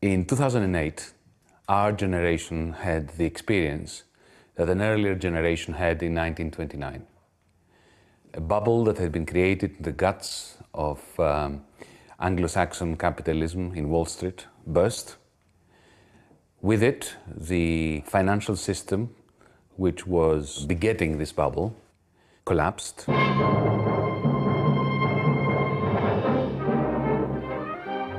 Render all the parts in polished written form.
In 2008, our generation had the experience that an earlier generation had in 1929. A bubble that had been created in the guts of Anglo-Saxon capitalism in Wall Street burst. With it, the financial system, which was begetting this bubble, collapsed.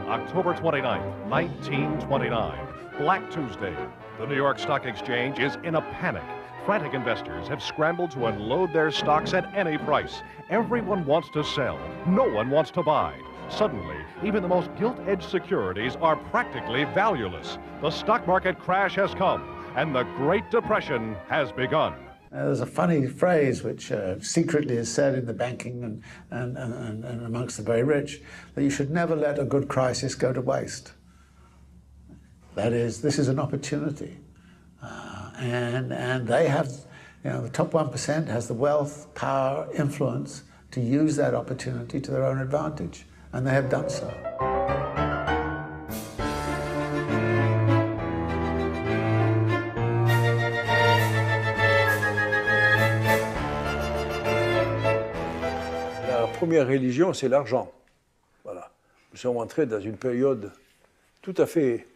October 29th, 1929, Black Tuesday. The New York Stock Exchange is in a panic. Frantic investors have scrambled to unload their stocks at any price. Everyone wants to sell. No one wants to buy. Suddenly, even the most gilt-edged securities are practically valueless. The stock market crash has come, and the Great Depression has begun. There's a funny phrase which secretly is said in the banking and amongst the very rich, that you should never let a good crisis go to waste. That is, this is an opportunity. And they have, the top 1% has the wealth, power, influence to use that opportunity to their own advantage, and they have done so. La première religion, c'est l'argent. Voilà. Nous sommes entrés dans une période tout à fait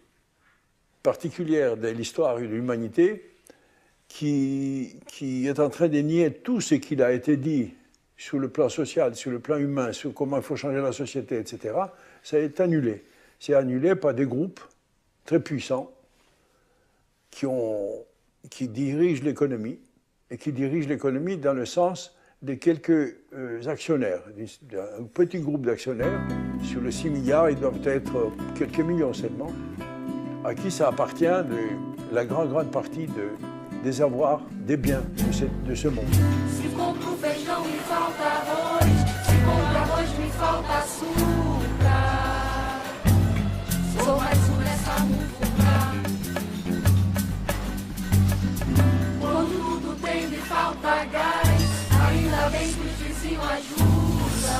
particulière de l'histoire de l'humanité qui est en train de nier tout ce qu'il a été dit sur le plan social, sur le plan humain, sur comment il faut changer la société, etc. Ça est annulé. C'est annulé par des groupes très puissants qui dirigent l'économie, et qui dirigent l'économie dans le sens de quelques actionnaires, un petit groupe d'actionnaires. Sur les 6 milliards, ils doivent être quelques millions seulement, à qui ça appartient la grande partie des avoirs, des biens de ce monde. Se compro feijão, me falta arroz. Se compro arroz, me falta açúcar. Sou mais nessa muvuca. Quando tudo tem, me falta gás. Ainda bem que o vizinho ajuda.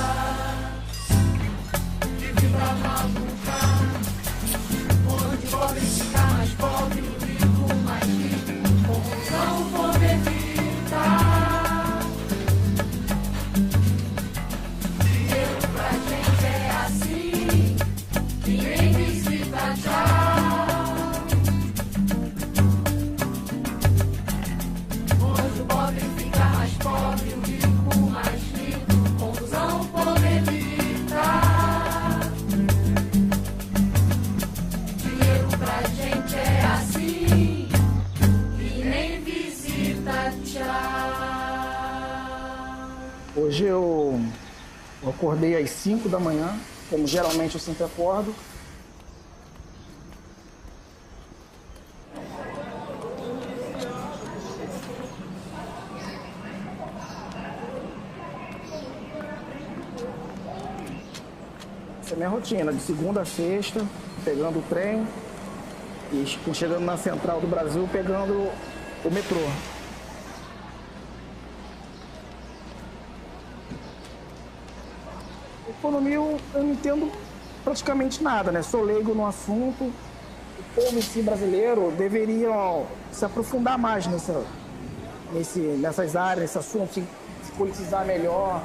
Vive pra maluca. Onde pobre ficar mais pobre, o rico mais rico. Não vou evitar. Dinheiro pra gente é assim, ninguém visita já. Onde o pobre fica mais pobre, o rico mais rico. Confusão vou evitar. Dinheiro pra gente é assim. Hoje eu acordei às 5 da manhã, como geralmente eu sempre acordo. Essa é a minha rotina, de segunda a sexta, pegando o trem e chegando na Central do Brasil, pegando o metrô. Economia eu não entendo praticamente nada, né? Sou leigo no assunto. O povo em si brasileiro deveria se aprofundar mais nessas áreas, nesse assunto, se politizar melhor.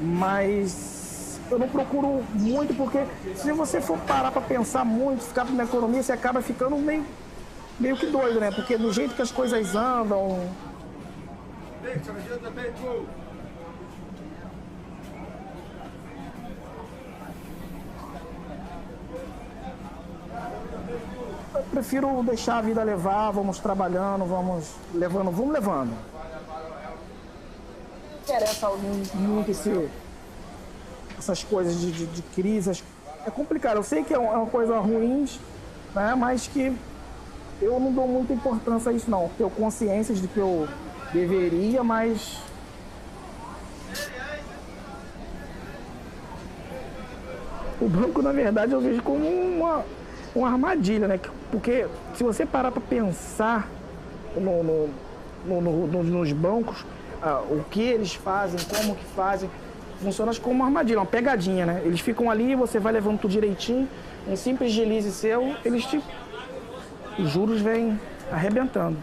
Mas eu não procuro muito, porque se você for parar para pensar muito, ficar na economia, você acaba ficando meio que doido, né? Porque do jeito que as coisas andam... Eu prefiro deixar a vida levar, vamos trabalhando, vamos levando. Não interessa muito essas coisas de crise. É complicado, eu sei que é uma coisa ruim, né? Mas que eu não dou muita importância a isso não. Tenho consciência de que eu deveria, mas... O banco, na verdade, eu vejo como uma armadilha, né? Porque se você parar para pensar nos bancos, o que eles fazem, como que fazem, funciona como uma armadilha, uma pegadinha, né? Eles ficam ali, você vai levando tudo direitinho, um simples deslize seu, os juros vêm arrebentando.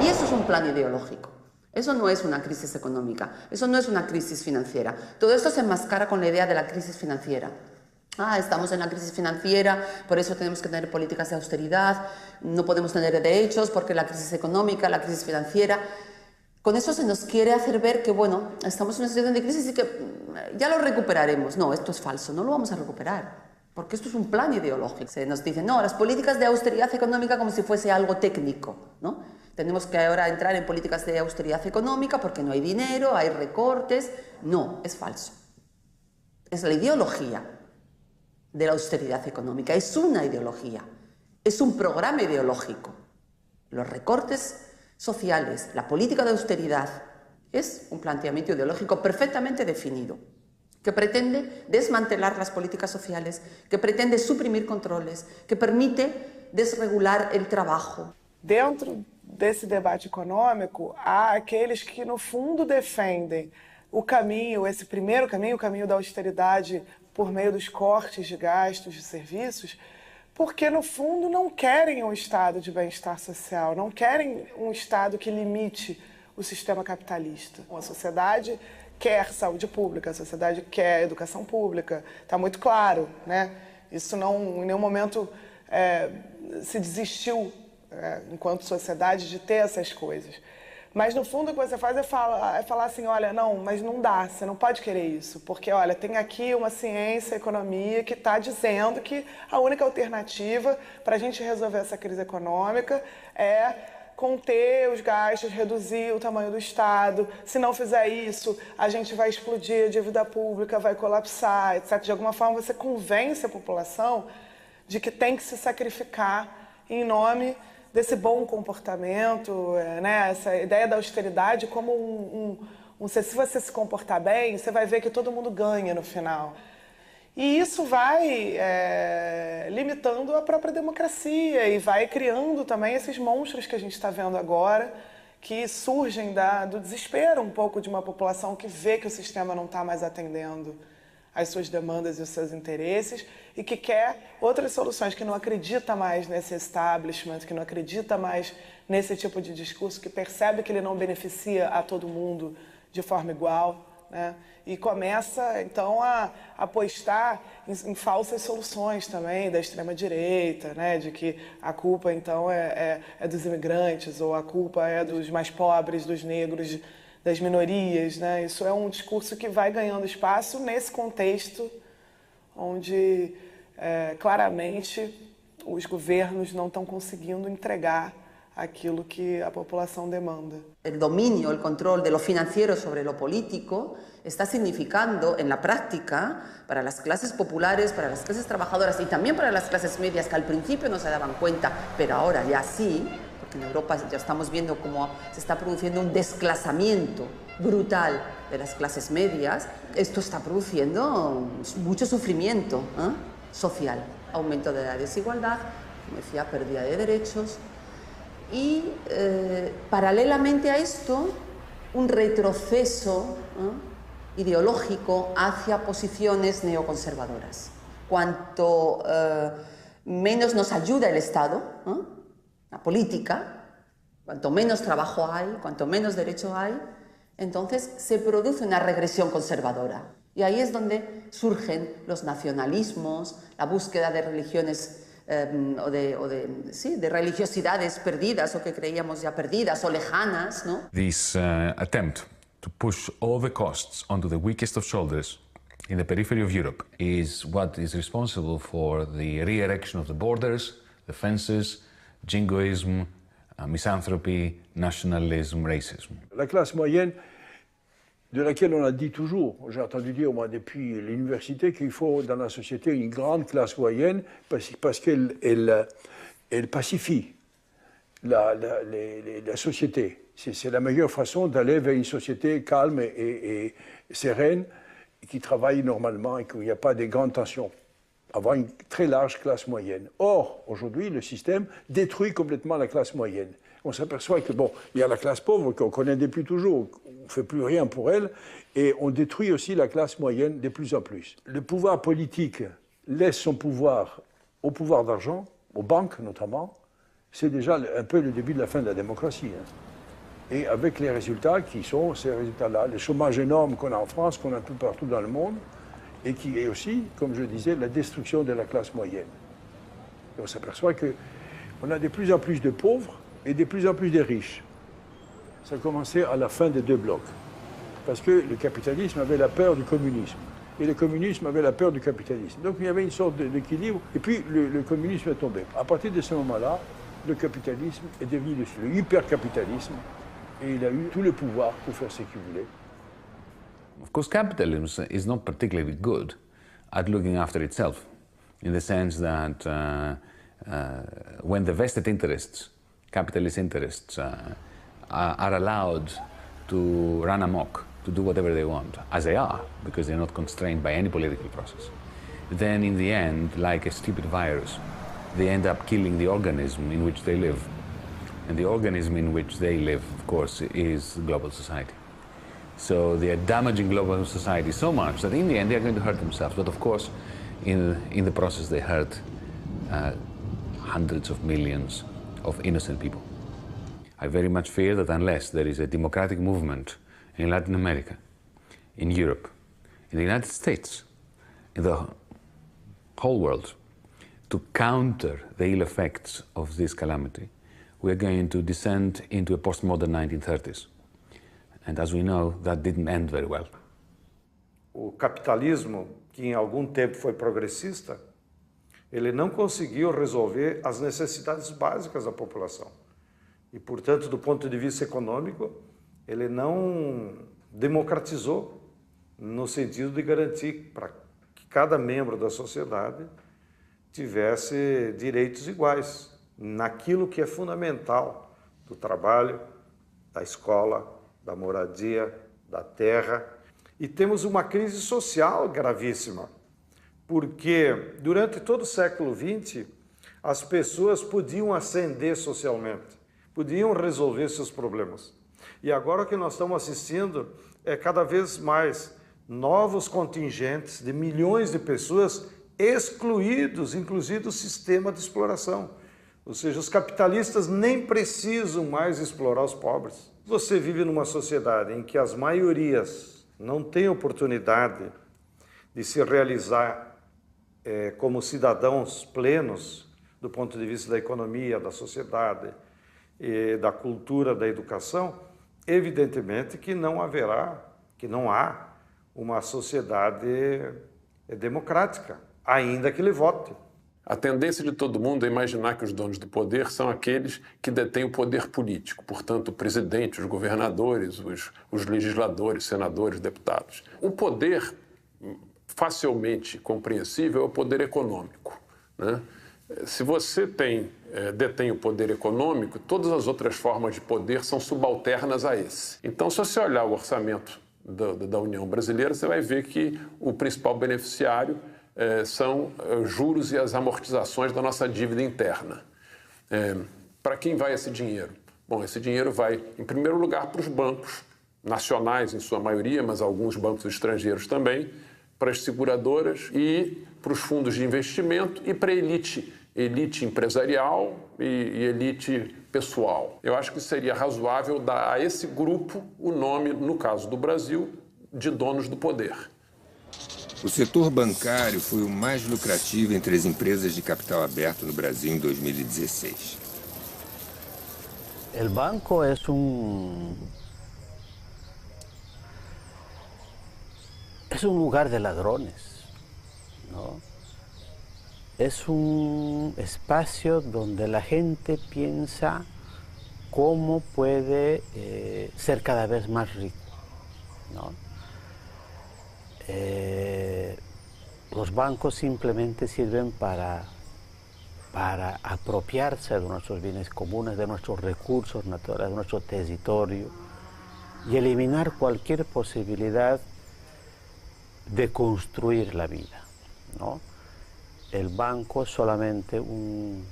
Y eso es un plan ideológico. Eso no es una crisis económica, eso no es una crisis financiera. Todo esto se enmascara con la idea de la crisis financiera. Estamos en la crisis financiera, por eso tenemos que tener políticas de austeridad, no podemos tener derechos porque la crisis económica, la crisis financiera. Con eso se nos quiere hacer ver que, bueno, estamos en una situación de crisis y que ya lo recuperaremos. No, esto es falso, no lo vamos a recuperar, porque esto es un plan ideológico. Se nos dice, no, las políticas de austeridad económica como si fuese algo técnico, ¿no? Tenemos que ahora entrar en políticas de austeridad económica porque no hay dinero, hay recortes. No, es falso. Es la ideología de la austeridad económica. Es una ideología, es un programa ideológico. Los recortes sociales, la política de austeridad, es un planteamiento ideológico perfectamente definido, que pretende desmantelar las políticas sociales, que pretende suprimir controles, que permite desregular el trabajo. Dentro desse debate econômico, há aqueles que, no fundo, defendem o caminho, esse primeiro caminho, o caminho da austeridade por meio dos cortes de gastos de serviços, porque, no fundo, não querem um estado de bem-estar social, não querem um estado que limite o sistema capitalista. A sociedade quer saúde pública, a sociedade quer educação pública, está muito claro, né? Isso não, em nenhum momento se desistiu, enquanto sociedade, de ter essas coisas. Mas, no fundo, o que você faz é falar assim, olha, não, mas não dá, você não pode querer isso, porque, olha, tem aqui uma ciência, economia, que está dizendo que a única alternativa para a gente resolver essa crise econômica é conter os gastos, reduzir o tamanho do Estado. Se não fizer isso, a gente vai explodir, a dívida pública vai colapsar, etc. De alguma forma, você convence a população de que tem que se sacrificar em nome desse bom comportamento, né? Essa ideia da austeridade como se você se comportar bem, você vai ver que todo mundo ganha no final. E isso vai limitando a própria democracia e vai criando também esses monstros que a gente está vendo agora, que surgem do desespero um pouco de uma população que vê que o sistema não está mais atendendo as suas demandas e os seus interesses e que quer outras soluções, que não acredita mais nesse establishment, que não acredita mais nesse tipo de discurso, que percebe que ele não beneficia a todo mundo de forma igual, né? E começa, então, a apostar em falsas soluções também da extrema-direita, né? De que a culpa, então, é dos imigrantes, ou a culpa é dos mais pobres, dos negros, das minorias, né? Isso é um discurso que vai ganhando espaço nesse contexto onde, claramente, os governos não estão conseguindo entregar aquilo que a população demanda. El dominio, el control de lo financiero sobre lo político está significando en la práctica para las clases populares, para las clases trabajadoras y también para las clases medias, que al principio no se daban cuenta, pero ahora ya sí, porque en Europa ya estamos viendo cómo se está produciendo un desclasamiento brutal de las clases medias. Esto está produciendo mucho sufrimiento social, aumento de la desigualdad, como decía, pérdida de derechos. Y paralelamente a esto, un retroceso ideológico hacia posiciones neoconservadoras. Cuanto menos nos ayuda el Estado, la política, cuanto menos trabajo hay, cuanto menos derecho hay, entonces se produce una regresión conservadora. Y ahí es donde surgen los nacionalismos, la búsqueda de religiones de religiosidades perdidas o que creíamos ya perdidas o lejanas, ¿no? This attempt to push all the costs onto the weakest of shoulders in the periphery of Europe is what is responsible for the re-erection of the borders, the fences, jingoism, misanthropy, nationalism, racism. La classe moyenne, de laquelle on a dit toujours, j'ai entendu dire moi depuis l'université, qu'il faut dans la société une grande classe moyenne parce qu'elle pacifie la société. C'est la meilleure façon d'aller vers une société calme et sereine, qui travaille normalement et qu'il n'y a pas de grandes tensions. avoir une très large classe moyenne. Or, aujourd'hui, le système détruit complètement la classe moyenne. On s'aperçoit que, bon, il y a la classe pauvre qu'on connaît depuis toujours, on ne fait plus rien pour elle, et on détruit aussi la classe moyenne de plus en plus. Le pouvoir politique laisse son pouvoir au pouvoir d'argent, aux banques notamment. C'est déjà un peu le début de la fin de la démocratie. Et avec les résultats qui sont ces résultats-là, le chômage énorme qu'on a en France, qu'on a un peu partout dans le monde, et qui est aussi, comme je disais, la destruction de la classe moyenne. Et on s'aperçoit qu'on a de plus en plus de pauvres et de plus en plus de riches. Ça a commencé à la fin des deux blocs, parce que le capitalisme avait la peur du communisme, et le communisme avait la peur du capitalisme. Donc il y avait une sorte d'équilibre, et puis le communisme est tombé. À partir de ce moment-là, le capitalisme est devenu le hypercapitalisme, et il a eu tout le pouvoir pour faire ce qu'il voulait. Of course, capitalism is not particularly good at looking after itself, in the sense that when the vested interests, capitalist interests, are allowed to run amok, to do whatever they want, as they are, because they're not constrained by any political process, then in the end, like a stupid virus, they end up killing the organism in which they live. And the organism in which they live, of course, is global society. So they are damaging global society so much that in the end they are going to hurt themselves. But of course, in the process they hurt hundreds of millions of innocent people. I very much fear that unless there is a democratic movement in Latin America, in Europe, in the United States, in the whole world, to counter the ill effects of this calamity, we are going to descend into a postmodern 1930s. And as we know, that didn't end very well. O capitalismo, que em algum tempo foi progressista, ele não conseguiu resolver as necessidades básicas da população. E, portanto, do ponto de vista econômico, ele não democratizou no sentido de garantir para que cada membro da sociedade tivesse direitos iguais naquilo que é fundamental do trabalho, da escola, da moradia, da terra. E temos uma crise social gravíssima, porque durante todo o século XX as pessoas podiam ascender socialmente, podiam resolver seus problemas. E agora o que nós estamos assistindo é cada vez mais novos contingentes de milhões de pessoas excluídos, inclusive do sistema de exploração. Ou seja, os capitalistas nem precisam mais explorar os pobres. Você vive numa sociedade em que as maiorias não têm oportunidade de se realizar como cidadãos plenos do ponto de vista da economia, da sociedade, da cultura, da educação, evidentemente que não há uma sociedade democrática, ainda que ele vote. A tendência de todo mundo é imaginar que os donos do poder são aqueles que detêm o poder político, portanto, o presidente, os governadores, os legisladores, senadores, deputados. O poder facilmente compreensível é o poder econômico, né? Se você detém o poder econômico, todas as outras formas de poder são subalternas a esse. Então, se você olhar o orçamento da União Brasileira, você vai ver que o principal beneficiário são juros e as amortizações da nossa dívida interna. Para quem vai esse dinheiro? Bom, esse dinheiro vai, em primeiro lugar, para os bancos nacionais, em sua maioria, mas alguns bancos estrangeiros também, para as seguradoras e para os fundos de investimento e para a elite empresarial e elite pessoal. Eu acho que seria razoável dar a esse grupo o nome, no caso do Brasil, de donos do poder. O setor bancário foi o mais lucrativo entre as empresas de capital aberto no Brasil em 2016. El banco es un lugar de ladrones, ¿no? Es un espacio donde la gente piensa cómo puede ser cada vez más rico, ¿no? Los bancos simplemente sirven para apropiarse de nuestros bienes comunes, de nuestros recursos naturales, de nuestro territorio y eliminar cualquier posibilidad de construir la vida, ¿no? el banco es solamente un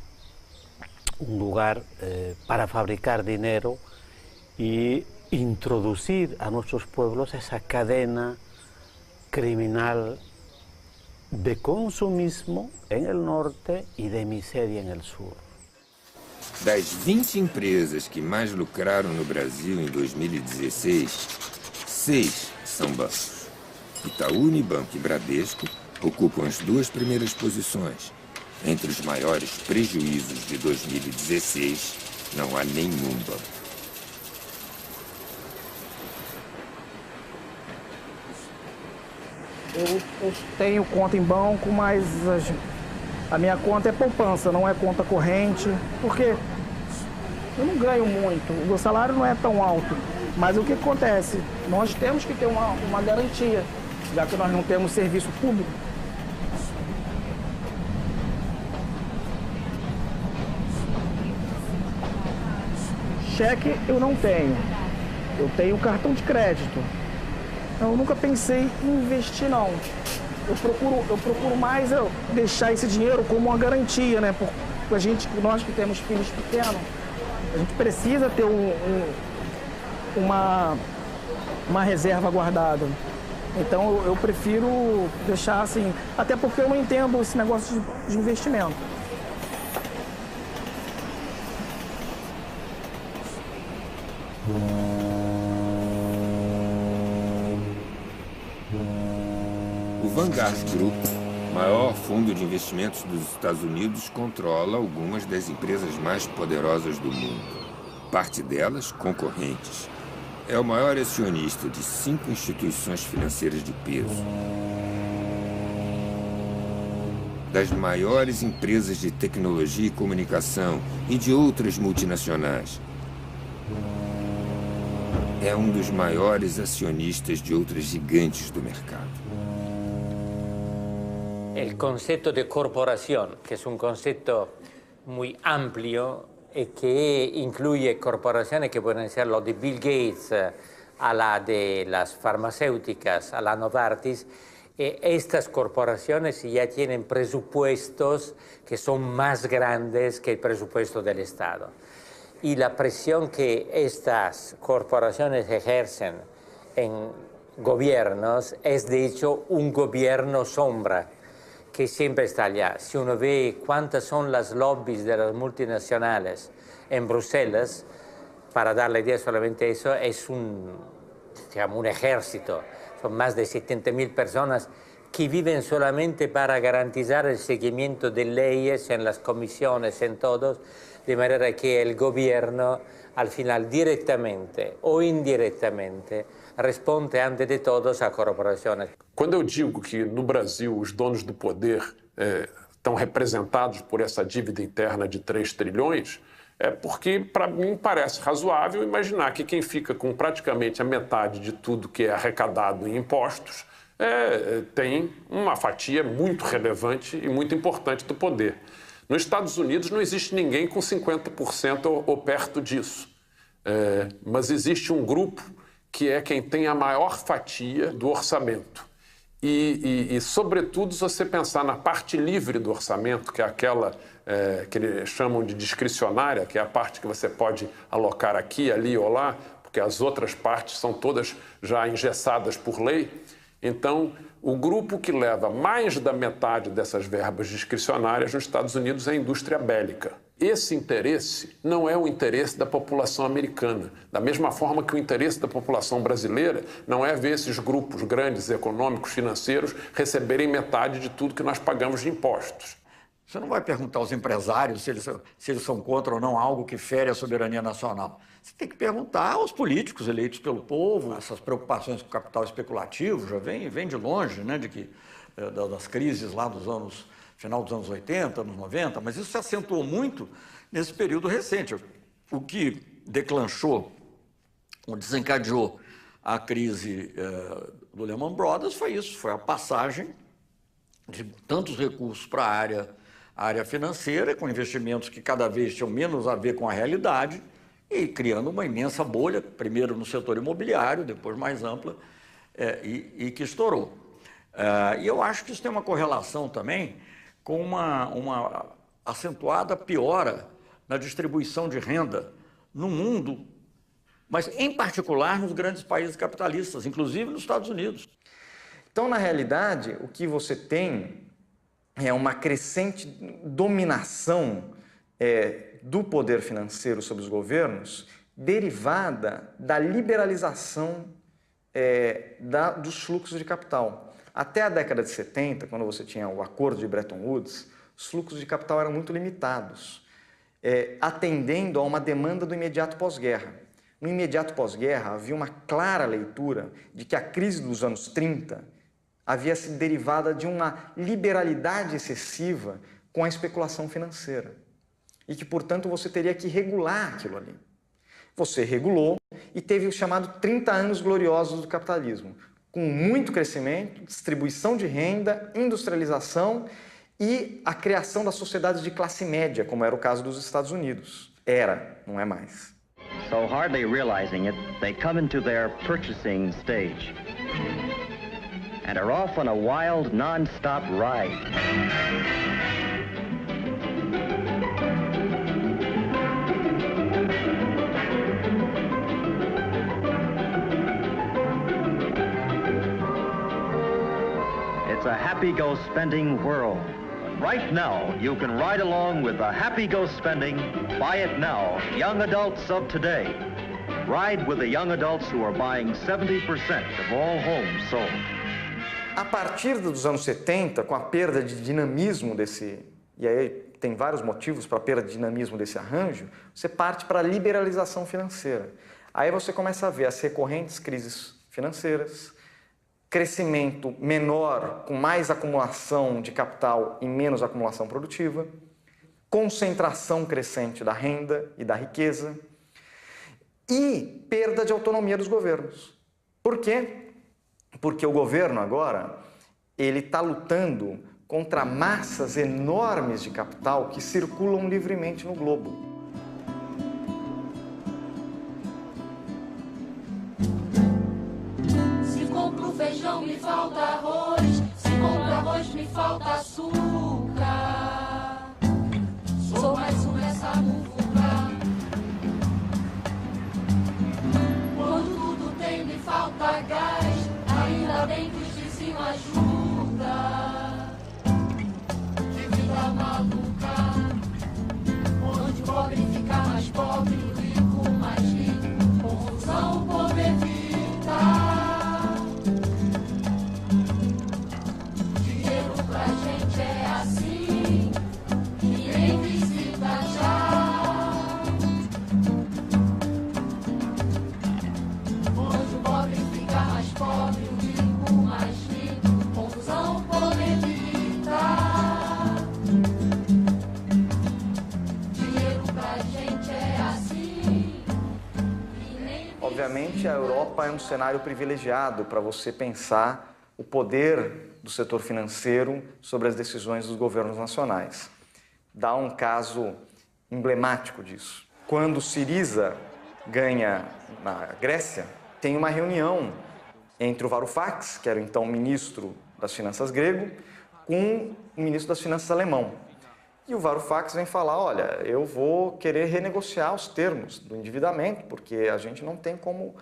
lugar para fabricar dinero y introducir a nuestros pueblos esa cadena criminal de consumismo en el norte y de miseria en el sur. Das 20 empresas que mais lucraram no Brasil em 2016, 6 são bancos. Itaú Unibanco e Bradesco ocupam as 2 primeiras posições. Entre os maiores prejuízos de 2016, não há nenhum banco. Eu tenho conta em banco, mas a minha conta é poupança, não é conta corrente, porque eu não ganho muito, o meu salário não é tão alto. Mas o que acontece? Nós temos que ter uma garantia, já que nós não temos serviço público. Cheque eu não tenho, eu tenho cartão de crédito. Eu nunca pensei em investir, não. Eu procuro mais deixar esse dinheiro como uma garantia, né? Porque nós que temos filhos pequenos, a gente precisa ter uma reserva guardada. Então eu prefiro deixar assim, até porque eu não entendo esse negócio de investimento. O Vanguard Group, maior fundo de investimentos dos Estados Unidos, controla algumas das empresas mais poderosas do mundo. Parte delas, concorrentes. É o maior acionista de 5 instituições financeiras de peso. Das maiores empresas de tecnologia e comunicação e de outras multinacionais. É um dos maiores acionistas de outras gigantes do mercado. El concepto de corporación, que es un concepto muy amplio y que incluye corporaciones que pueden ser lo de Bill Gates, a la de las farmacéuticas, a la Novartis. Estas corporaciones ya tienen presupuestos que son más grandes que el presupuesto del Estado. Y la presión que estas corporaciones ejercen en gobiernos es de hecho un gobierno sombra que siempre está allá. Si uno ve cuántas son las lobbies de las multinacionales en Bruselas, para dar la idea solamente eso, es un ejército. Son más de 70.000 personas que viven solamente para garantizar el seguimiento de leyes en las comisiones, en todos, de manera que el gobierno, al final, directamente o indiretamente, responde antes de todos a corporações. Quando eu digo que no Brasil os donos do poder estão representados por essa dívida interna de 3 trilhões, é porque, para mim, parece razoável imaginar que quem fica com praticamente a metade de tudo que é arrecadado em impostos tem uma fatia muito relevante e muito importante do poder. Nos Estados Unidos não existe ninguém com 50% ou perto disso, mas existe um grupo que é quem tem a maior fatia do orçamento. E sobretudo, se você pensar na parte livre do orçamento, que é aquela que eles chamam de discricionária, que é a parte que você pode alocar aqui, ali ou lá, porque as outras partes são todas já engessadas por lei. Então, o grupo que leva mais da metade dessas verbas discricionárias nos Estados Unidos é a indústria bélica. Esse interesse não é o interesse da população americana, da mesma forma que o interesse da população brasileira não é ver esses grupos grandes econômicos, financeiros, receberem metade de tudo que nós pagamos de impostos. Você não vai perguntar aos empresários se eles são contra ou não algo que fere a soberania nacional. Você tem que perguntar aos políticos eleitos pelo povo. Essas preocupações com o capital especulativo já vem de longe, né, das crises lá dos anos, final dos anos 80, anos 90, mas isso se acentuou muito nesse período recente. O que declanchou, ou desencadeou a crise do Lehman Brothers foi isso, foi a passagem de tantos recursos para a área financeira, com investimentos que cada vez tinham menos a ver com a realidade e criando uma imensa bolha, primeiro no setor imobiliário, depois mais ampla, e que estourou. E eu acho que isso tem uma correlação também com uma acentuada piora na distribuição de renda no mundo, mas em particular nos grandes países capitalistas, inclusive nos Estados Unidos. Então, na realidade, o que você tem é uma crescente dominação do poder financeiro sobre os governos, derivada da liberalização dos fluxos de capital. Até a década de 70, quando você tinha o Acordo de Bretton Woods, os fluxos de capital eram muito limitados, atendendo a uma demanda do imediato pós-guerra. No imediato pós-guerra, havia uma clara leitura de que a crise dos anos 30 havia sido derivada de uma liberalidade excessiva com a especulação financeira. E que, portanto, você teria que regular aquilo ali. Você regulou e teve o chamado 30 anos gloriosos do capitalismo, com muito crescimento, distribuição de renda, industrialização e a criação das sociedades de classe média, como era o caso dos Estados Unidos. Era, não é mais. So hardly realizing it, they come into their purchasing stage and are off on a wild, non-stop ride. It's a happy-go-spending world. Right now, you can ride along with the happy-go-spending, buy it now, young adults of today. Ride with the young adults who are buying 70% of all homes sold. A partir dos anos 70, com a perda de dinamismo e aí tem vários motivos para a perda de dinamismo desse arranjo, você parte para a liberalização financeira. Aí você começa a ver as recorrentes crises financeiras, crescimento menor, com mais acumulação de capital e menos acumulação produtiva, concentração crescente da renda e da riqueza e perda de autonomia dos governos. Por quê? Porque o governo agora ele está lutando contra massas enormes de capital que circulam livremente no globo. Feijão me falta arroz, se compro arroz me falta açúcar. Sou mais um nessa muvuca. Quando tudo tem me falta gás, ainda bem que os vizinhos ajudam. Que vida maluca, onde o pobre fica mais pobre, o rico mais rico, confusão o povo evita. Pra gente é assim, ninguém visita já. Onde o pobre fica mais pobre, o rico mais rico, confusão por evitar. Dinheiro pra gente é assim. Obviamente, a Europa é um cenário privilegiado para você pensar o poder do setor financeiro sobre as decisões dos governos nacionais. Dá um caso emblemático disso. Quando Syriza ganha na Grécia, tem uma reunião entre o Varoufakis, que era então ministro das Finanças grego, com o ministro das Finanças alemão. E o Varoufakis vem falar, olha, eu vou querer renegociar os termos do endividamento, porque a gente não tem como,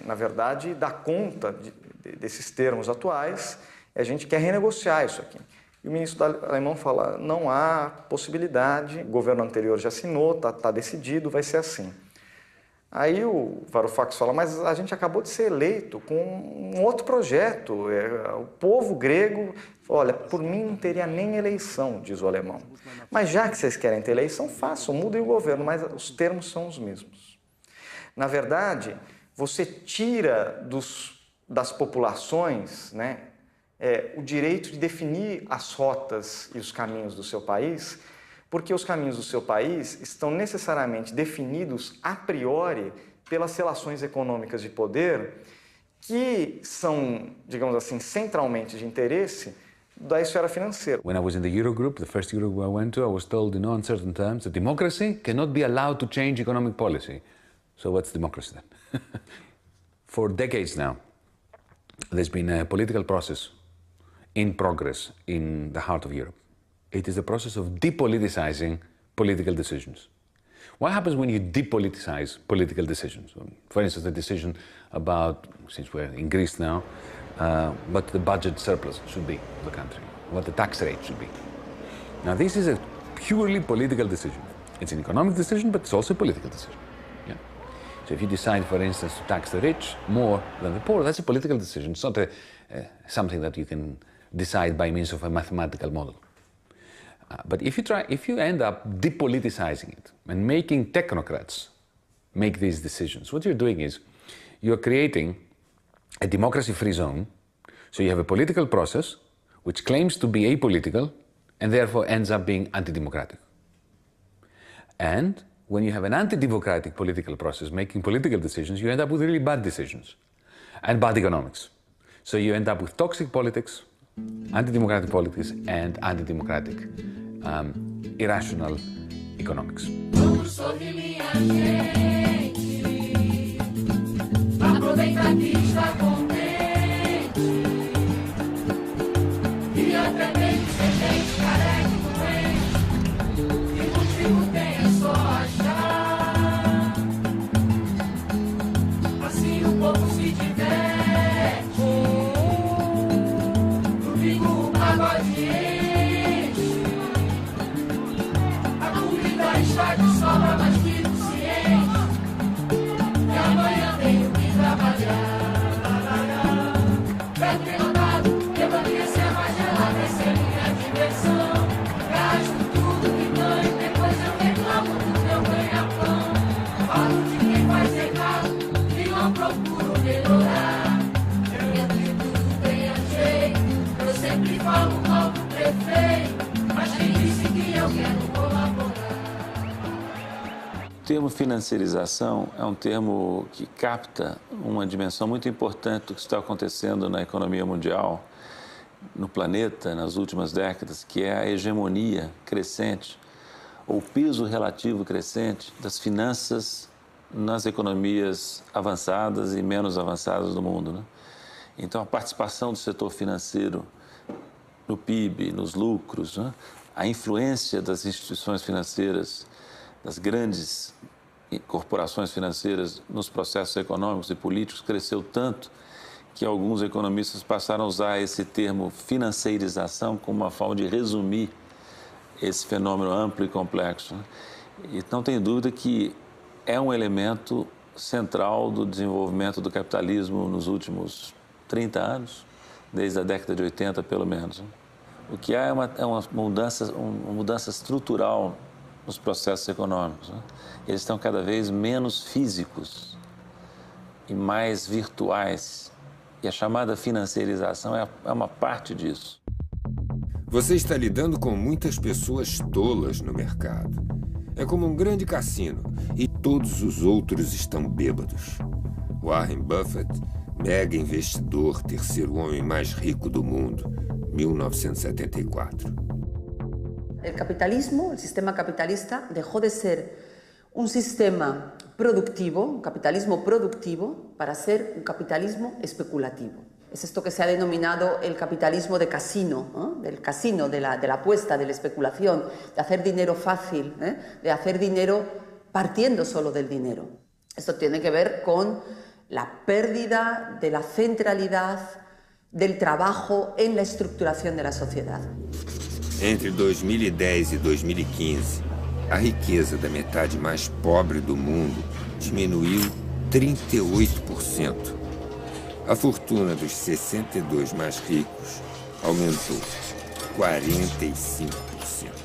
na verdade, dar conta desses termos atuais, a gente quer renegociar isso aqui. E o ministro alemão fala, não há possibilidade, o governo anterior já assinou, tá decidido, vai ser assim. Aí o Varoufakis fala, mas a gente acabou de ser eleito com um outro projeto, o povo grego, olha, por mim não teria nem eleição, diz o alemão. Mas já que vocês querem ter eleição, façam, mudem o governo, mas os termos são os mesmos. Na verdade, você tira das populações, né, o direito de definir as rotas e os caminhos do seu país, porque os caminhos do seu país estão necessariamente definidos a priori pelas relações econômicas de poder que são, digamos assim, centralmente de interesse da esfera financeira. When I was in the Eurogroup, the first Eurogroup I went to, I was told in no uncertain terms that democracy cannot be allowed to change economic policy. So what's democracy then? For decades now, there's been a political process in progress in the heart of Europe. It is a process of depoliticizing political decisions. What happens when you depoliticize political decisions? For instance, the decision about, since we're in Greece now, what the budget surplus should be of the country, what the tax rate should be. Now, this is a purely political decision. It's an economic decision, but it's also a political decision. Yeah? So if you decide, for instance, to tax the rich more than the poor, that's a political decision. It's not something that you can decide by means of a mathematical model. But if you end up depoliticizing it and making technocrats make these decisions, what you're doing is you're creating a democracy-free zone. So you have a political process which claims to be apolitical and therefore ends up being anti-democratic. And when you have an anti-democratic political process making political decisions, you end up with really bad decisions and bad economics. So you end up with toxic politics, anti-democratic politics, and anti-democratic, irrational economics. Vamos sorrir, minha gente. Aproveita que está contente. E até mesmo ser gente careca e doente. E motivo tem é só achar. Assim o povo se diverte. Domingo o pagode enche. A comida está de sobra, mas fico ciente. E amanhã tenho que trabalhar. Pego bem andado, levando minha serva gelada, essa é minha diversão. Gasto tudo que ganho, depois eu reclamo do meu ganha-pão. Falo de quem faz errado e não procuro melhorar. Quero que tudo tenha jeito, eu sempre falo mal do prefeito, mas quem disse que eu quero colaborar? O termo financiarização é um termo que capta uma dimensão muito importante do que está acontecendo na economia mundial, no planeta, nas últimas décadas, que é a hegemonia crescente, ou peso relativo crescente das finanças nas economias avançadas e menos avançadas do mundo, né? Então, a participação do setor financeiro no PIB, nos lucros, né? A influência das instituições financeiras, das grandes corporações financeiras nos processos econômicos e políticos cresceu tanto que alguns economistas passaram a usar esse termo financeirização como uma forma de resumir esse fenômeno amplo e complexo, né? E não tem dúvida que é um elemento central do desenvolvimento do capitalismo nos últimos 30 anos, desde a década de 80 pelo menos, né? O que há é uma mudança estrutural nos processos econômicos, né? Eles estão cada vez menos físicos e mais virtuais. E a chamada financiarização é uma parte disso. Você está lidando com muitas pessoas tolas no mercado. É como um grande cassino e todos os outros estão bêbados. Warren Buffett, mega investidor, terceiro homem mais rico do mundo, 1974. El capitalismo, el sistema capitalista, dejó de ser un sistema productivo, un capitalismo productivo, para ser un capitalismo especulativo. Es esto que se ha denominado el capitalismo de casino, ¿no? Del casino, de la apuesta, de la especulación, de hacer dinero fácil, de hacer dinero partiendo solo del dinero. Esto tiene que ver con la pérdida de la centralidad del trabajo en la estructuración de la sociedad. Entre 2010 e 2015, a riqueza da metade mais pobre do mundo diminuiu 38%. A fortuna dos 62 mais ricos aumentou 45%.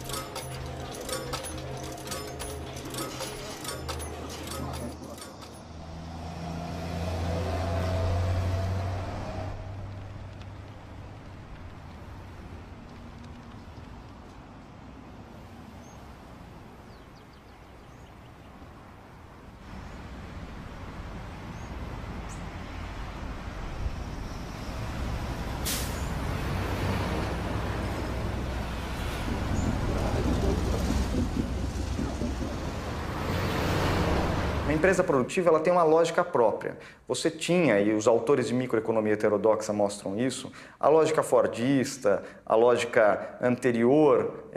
empresa produtiva ela tem uma lógica própria. Você tinha, e os autores de microeconomia heterodoxa mostram isso, a lógica fordista, a lógica anterior,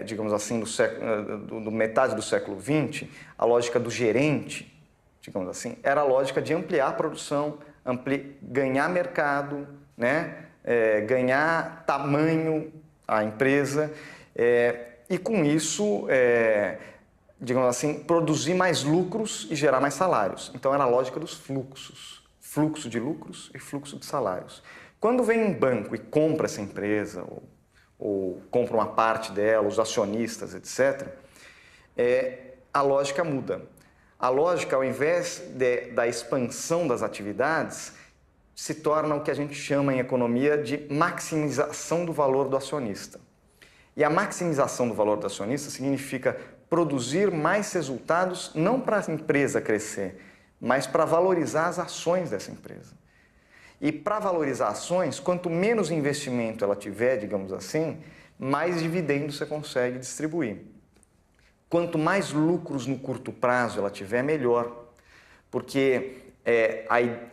digamos assim, do metade do século XX, a lógica do gerente, digamos assim, era a lógica de ampliar a produção, ganhar mercado, né? Ganhar tamanho à empresa e, com isso, digamos assim, produzir mais lucros e gerar mais salários. Então, era a lógica dos fluxos. Fluxo de lucros e fluxo de salários. Quando vem um banco e compra essa empresa, ou compra uma parte dela, os acionistas, etc., a lógica muda. A lógica, ao invés da expansão das atividades, se torna o que a gente chama em economia de maximização do valor do acionista. E a maximização do valor do acionista significa produzir mais resultados, não para a empresa crescer, mas para valorizar as ações dessa empresa. E para valorizar ações, quanto menos investimento ela tiver, digamos assim, mais dividendos você consegue distribuir. Quanto mais lucros no curto prazo ela tiver, melhor. Porque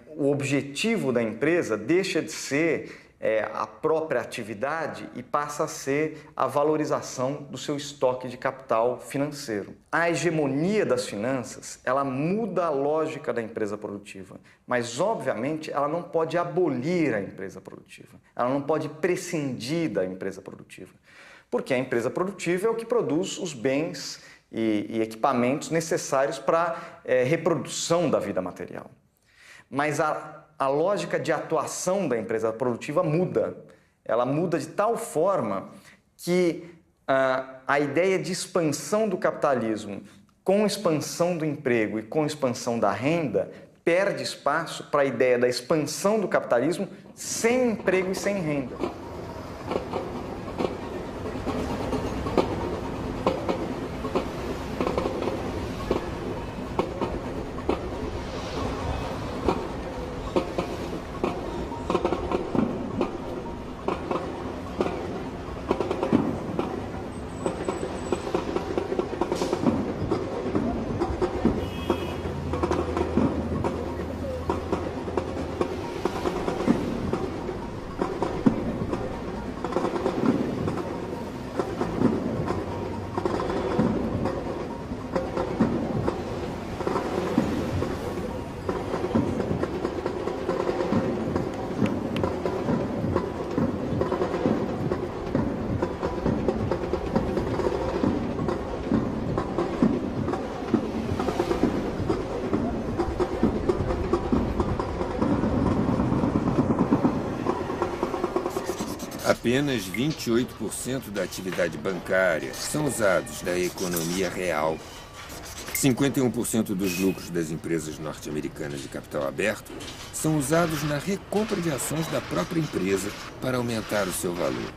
o objetivo da empresa deixa de ser a própria atividade e passa a ser a valorização do seu estoque de capital financeiro. A hegemonia das finanças, ela muda a lógica da empresa produtiva, mas, obviamente, ela não pode abolir a empresa produtiva, ela não pode prescindir da empresa produtiva, porque a empresa produtiva é o que produz os bens e equipamentos necessários para a reprodução da vida material. Mas a lógica de atuação da empresa produtiva muda. Ela muda de tal forma que a ideia de expansão do capitalismo com expansão do emprego e com expansão da renda perde espaço para a ideia da expansão do capitalismo sem emprego e sem renda. Apenas 28% da atividade bancária são usados da economia real. 51% dos lucros das empresas norte-americanas de capital aberto são usados na recompra de ações da própria empresa para aumentar o seu valor.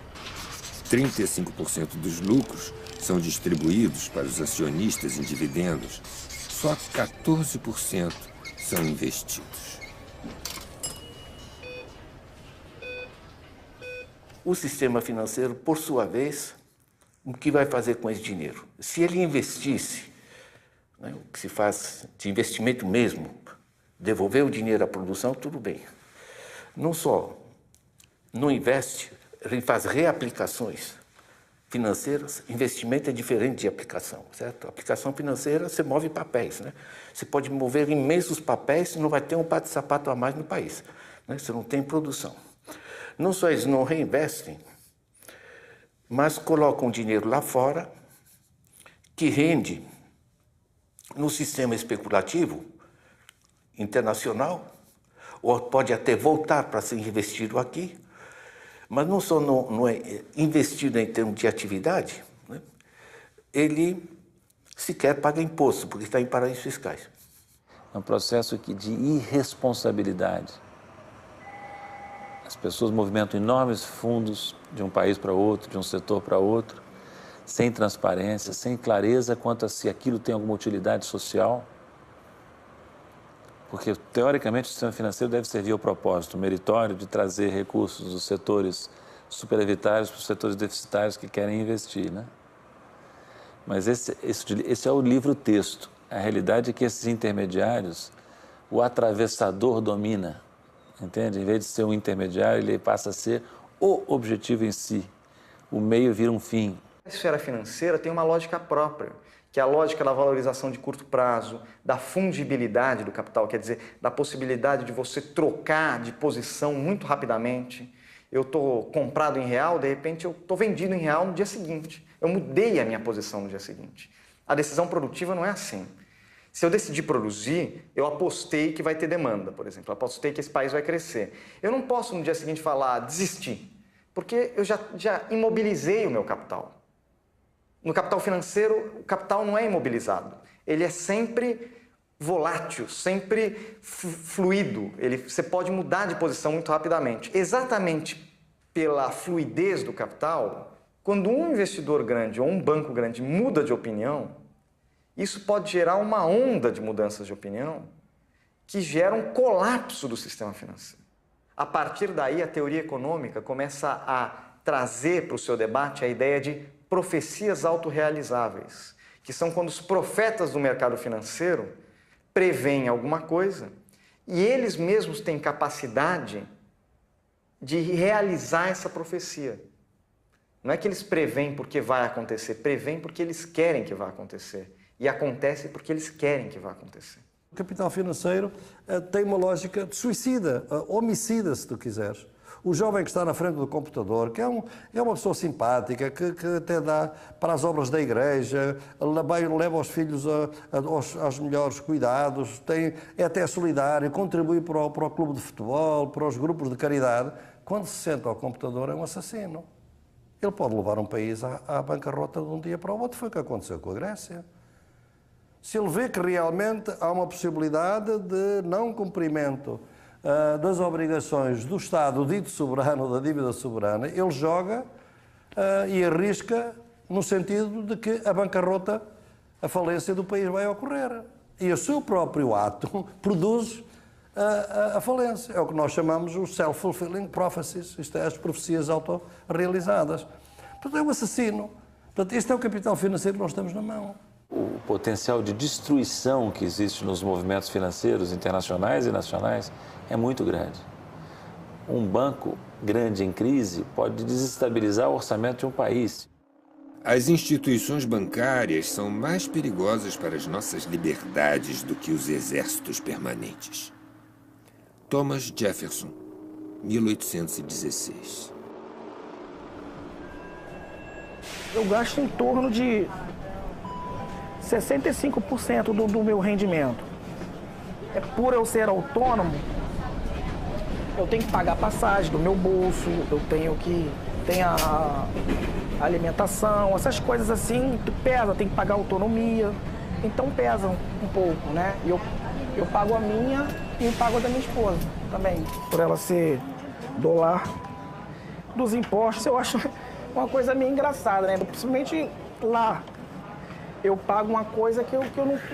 35% dos lucros são distribuídos para os acionistas em dividendos. Só 14% são investidos. O sistema financeiro, por sua vez, o que vai fazer com esse dinheiro? Se ele investisse, né, o que se faz de investimento mesmo, devolver o dinheiro à produção, tudo bem. Não só não investe, ele faz reaplicações financeiras. Investimento é diferente de aplicação, certo? Aplicação financeira, você move papéis, né? Você pode mover imensos papéis e não vai ter um par de sapato a mais no país, né? Você não tem produção. Não só eles não reinvestem, mas colocam dinheiro lá fora, que rende no sistema especulativo internacional, ou pode até voltar para ser investido aqui, mas não só não é investido em termos de atividade, né? Ele sequer paga imposto, porque está em paraísos fiscais. É um processo de irresponsabilidade. As pessoas movimentam enormes fundos de um país para outro, de um setor para outro, sem transparência, sem clareza quanto a se aquilo tem alguma utilidade social. Porque, teoricamente, o sistema financeiro deve servir ao propósito meritório de trazer recursos dos setores superavitários para os setores deficitários que querem investir, né? Mas esse é o livro-texto. A realidade é que esses intermediários, o atravessador domina, entende? Em vez de ser um intermediário, ele passa a ser o objetivo em si. O meio vira um fim. A esfera financeira tem uma lógica própria, que é a lógica da valorização de curto prazo, da fungibilidade do capital, quer dizer, da possibilidade de você trocar de posição muito rapidamente. Eu estou comprado em real, de repente eu estou vendido em real no dia seguinte. Eu mudei a minha posição no dia seguinte. A decisão produtiva não é assim. Se eu decidir produzir, eu apostei que vai ter demanda, por exemplo. Eu apostei que esse país vai crescer. Eu não posso no dia seguinte falar, desistir, porque eu já imobilizei o meu capital. No capital financeiro, o capital não é imobilizado. Ele é sempre volátil, sempre fluido. Você pode mudar de posição muito rapidamente. Exatamente pela fluidez do capital, quando um investidor grande ou um banco grande muda de opinião, isso pode gerar uma onda de mudanças de opinião que gera um colapso do sistema financeiro. A partir daí, a teoria econômica começa a trazer para o seu debate a ideia de profecias autorrealizáveis, que são quando os profetas do mercado financeiro preveem alguma coisa e eles mesmos têm capacidade de realizar essa profecia. Não é que eles preveem porque vai acontecer, preveem porque eles querem que vá acontecer. E acontece porque eles querem que vá acontecer. O capital financeiro tem uma lógica de suicida, homicida, se tu quiseres. O jovem que está na frente do computador, que é uma pessoa simpática, que até dá para as obras da igreja, leva os filhos aos melhores cuidados, é até solidário, contribui para o clube de futebol, para os grupos de caridade. Quando se senta ao computador é um assassino. Ele pode levar um país à bancarrota de um dia para o outro. Foi o que aconteceu com a Grécia. Se ele vê que realmente há uma possibilidade de não cumprimento das obrigações do Estado dito soberano, da dívida soberana, ele joga e arrisca no sentido de que a bancarrota, a falência do país vai ocorrer. E o seu próprio ato produz a falência. É o que nós chamamos os self-fulfilling prophecies, isto é, as profecias autorrealizadas. Portanto, é um assassino. Portanto, este é o capital financeiro que nós temos na mão. O potencial de destruição que existe nos movimentos financeiros internacionais e nacionais é muito grande. Um banco grande em crise pode desestabilizar o orçamento de um país. As instituições bancárias são mais perigosas para as nossas liberdades do que os exércitos permanentes. Thomas Jefferson, 1816. Eu gasto em torno de 65% do meu rendimento. É por eu ser autônomo, eu tenho que pagar a passagem do meu bolso, eu tenho que ter a alimentação, essas coisas assim, pesa, tem que pagar a autonomia, então pesa um pouco, né? E eu pago a minha e pago a da minha esposa também, por ela ser do lar. Dos impostos, eu acho uma coisa meio engraçada, né? Principalmente lá, eu pago uma coisa que eu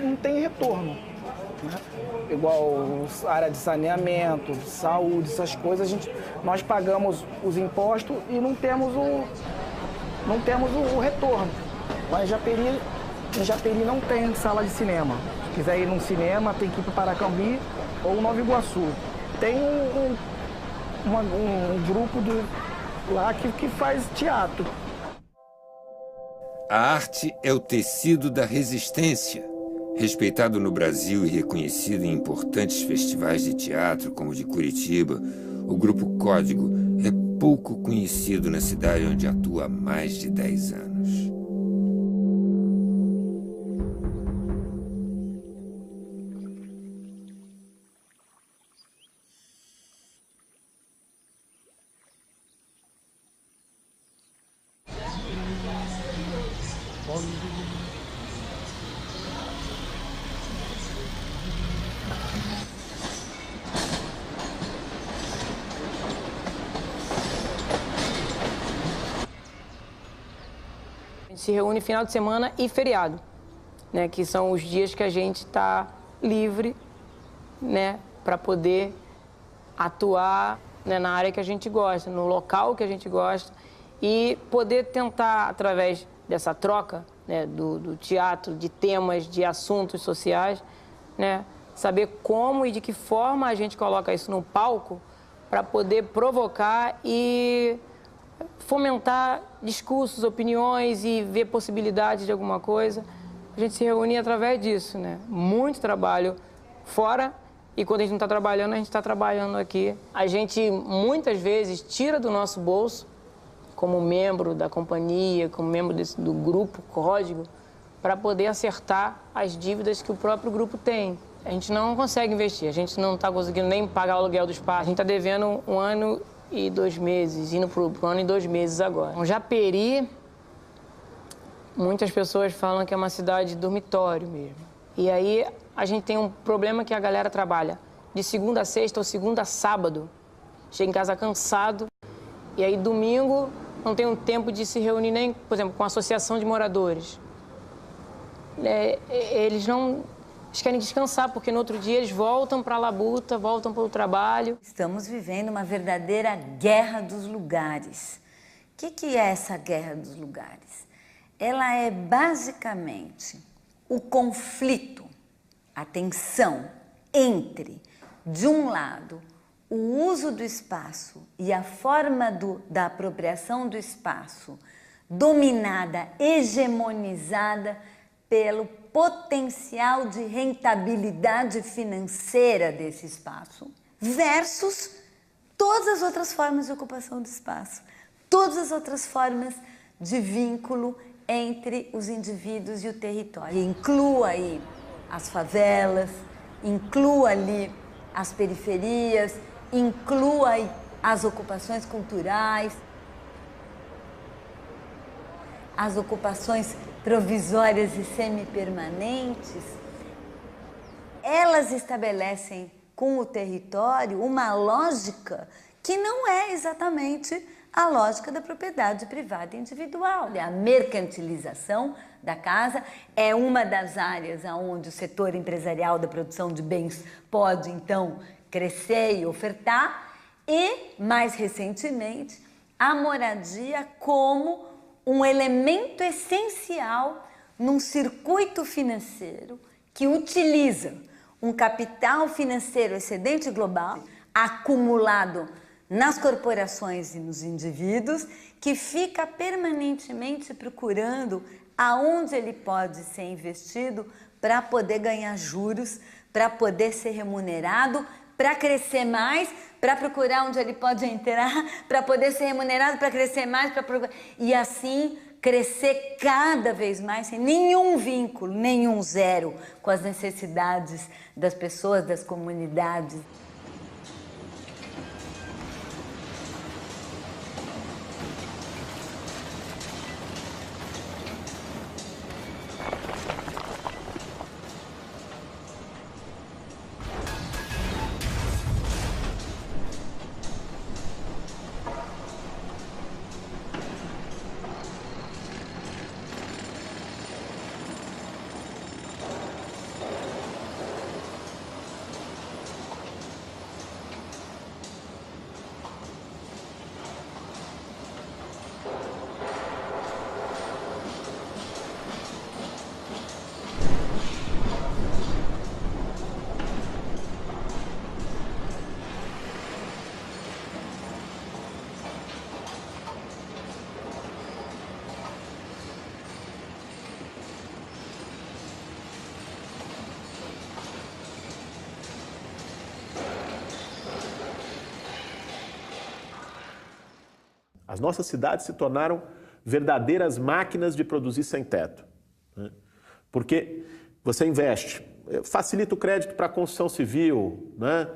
não tenho retorno. Né? Igual a área de saneamento, saúde, essas coisas, nós pagamos os impostos e não temos o retorno. Lá em Japeri não tem sala de cinema. Se quiser ir num cinema, tem que ir para Paracambi ou Nova Iguaçu. Tem um grupo lá que faz teatro. A arte é o tecido da resistência. Respeitado no Brasil e reconhecido em importantes festivais de teatro, como o de Curitiba, o Grupo Código é pouco conhecido na cidade onde atua há mais de 10 anos. A gente se reúne final de semana e feriado, né, que são os dias que a gente está livre, né, para poder atuar, né, na área que a gente gosta, no local que a gente gosta e poder tentar, através dessa troca, né, do teatro, de temas, de assuntos sociais, né? Saber como e de que forma a gente coloca isso no palco para poder provocar e fomentar discursos, opiniões e ver possibilidades de alguma coisa. A gente se reúne através disso, né? Muito trabalho fora e quando a gente não está trabalhando, a gente está trabalhando aqui. A gente muitas vezes tira do nosso bolso, como membro da companhia, como membro do grupo Código, para poder acertar as dívidas que o próprio grupo tem. A gente não consegue investir, a gente não está conseguindo nem pagar o aluguel do espaço. A gente está devendo 1 ano e 2 meses, indo para o 1 ano e 2 meses agora. O Japeri, muitas pessoas falam que é uma cidade dormitório mesmo. E aí a gente tem um problema que a galera trabalha de segunda a sexta ou segunda a sábado. Chega em casa cansado e aí domingo não tem um tempo de se reunir nem, por exemplo, com a associação de moradores. Eles querem descansar, porque no outro dia eles voltam para a labuta, voltam para o trabalho. Estamos vivendo uma verdadeira guerra dos lugares. O que é essa guerra dos lugares? Ela é basicamente o conflito, a tensão entre, de um lado, o uso do espaço e a forma da apropriação do espaço dominada, hegemonizada pelo potencial de rentabilidade financeira desse espaço, versus todas as outras formas de ocupação do espaço, todas as outras formas de vínculo entre os indivíduos e o território. E inclua aí as favelas, inclua ali as periferias, inclua aí as ocupações culturais, as ocupações provisórias e semipermanentes. Elas estabelecem com o território uma lógica que não é exatamente a lógica da propriedade privada individual. A mercantilização da casa é uma das áreas onde o setor empresarial da produção de bens pode, então, crescer e ofertar, e, mais recentemente, a moradia como um elemento essencial num circuito financeiro que utiliza um capital financeiro excedente global acumulado nas corporações e nos indivíduos, que fica permanentemente procurando aonde ele pode ser investido para poder ganhar juros, para poder ser remunerado, para crescer mais, para procurar onde ele pode entrar, para poder ser remunerado, para crescer mais, e assim crescer cada vez mais, sem nenhum vínculo, nenhum zero com as necessidades das pessoas, das comunidades. As nossas cidades se tornaram verdadeiras máquinas de produzir sem teto, né? Porque você investe, facilita o crédito para a construção civil, né?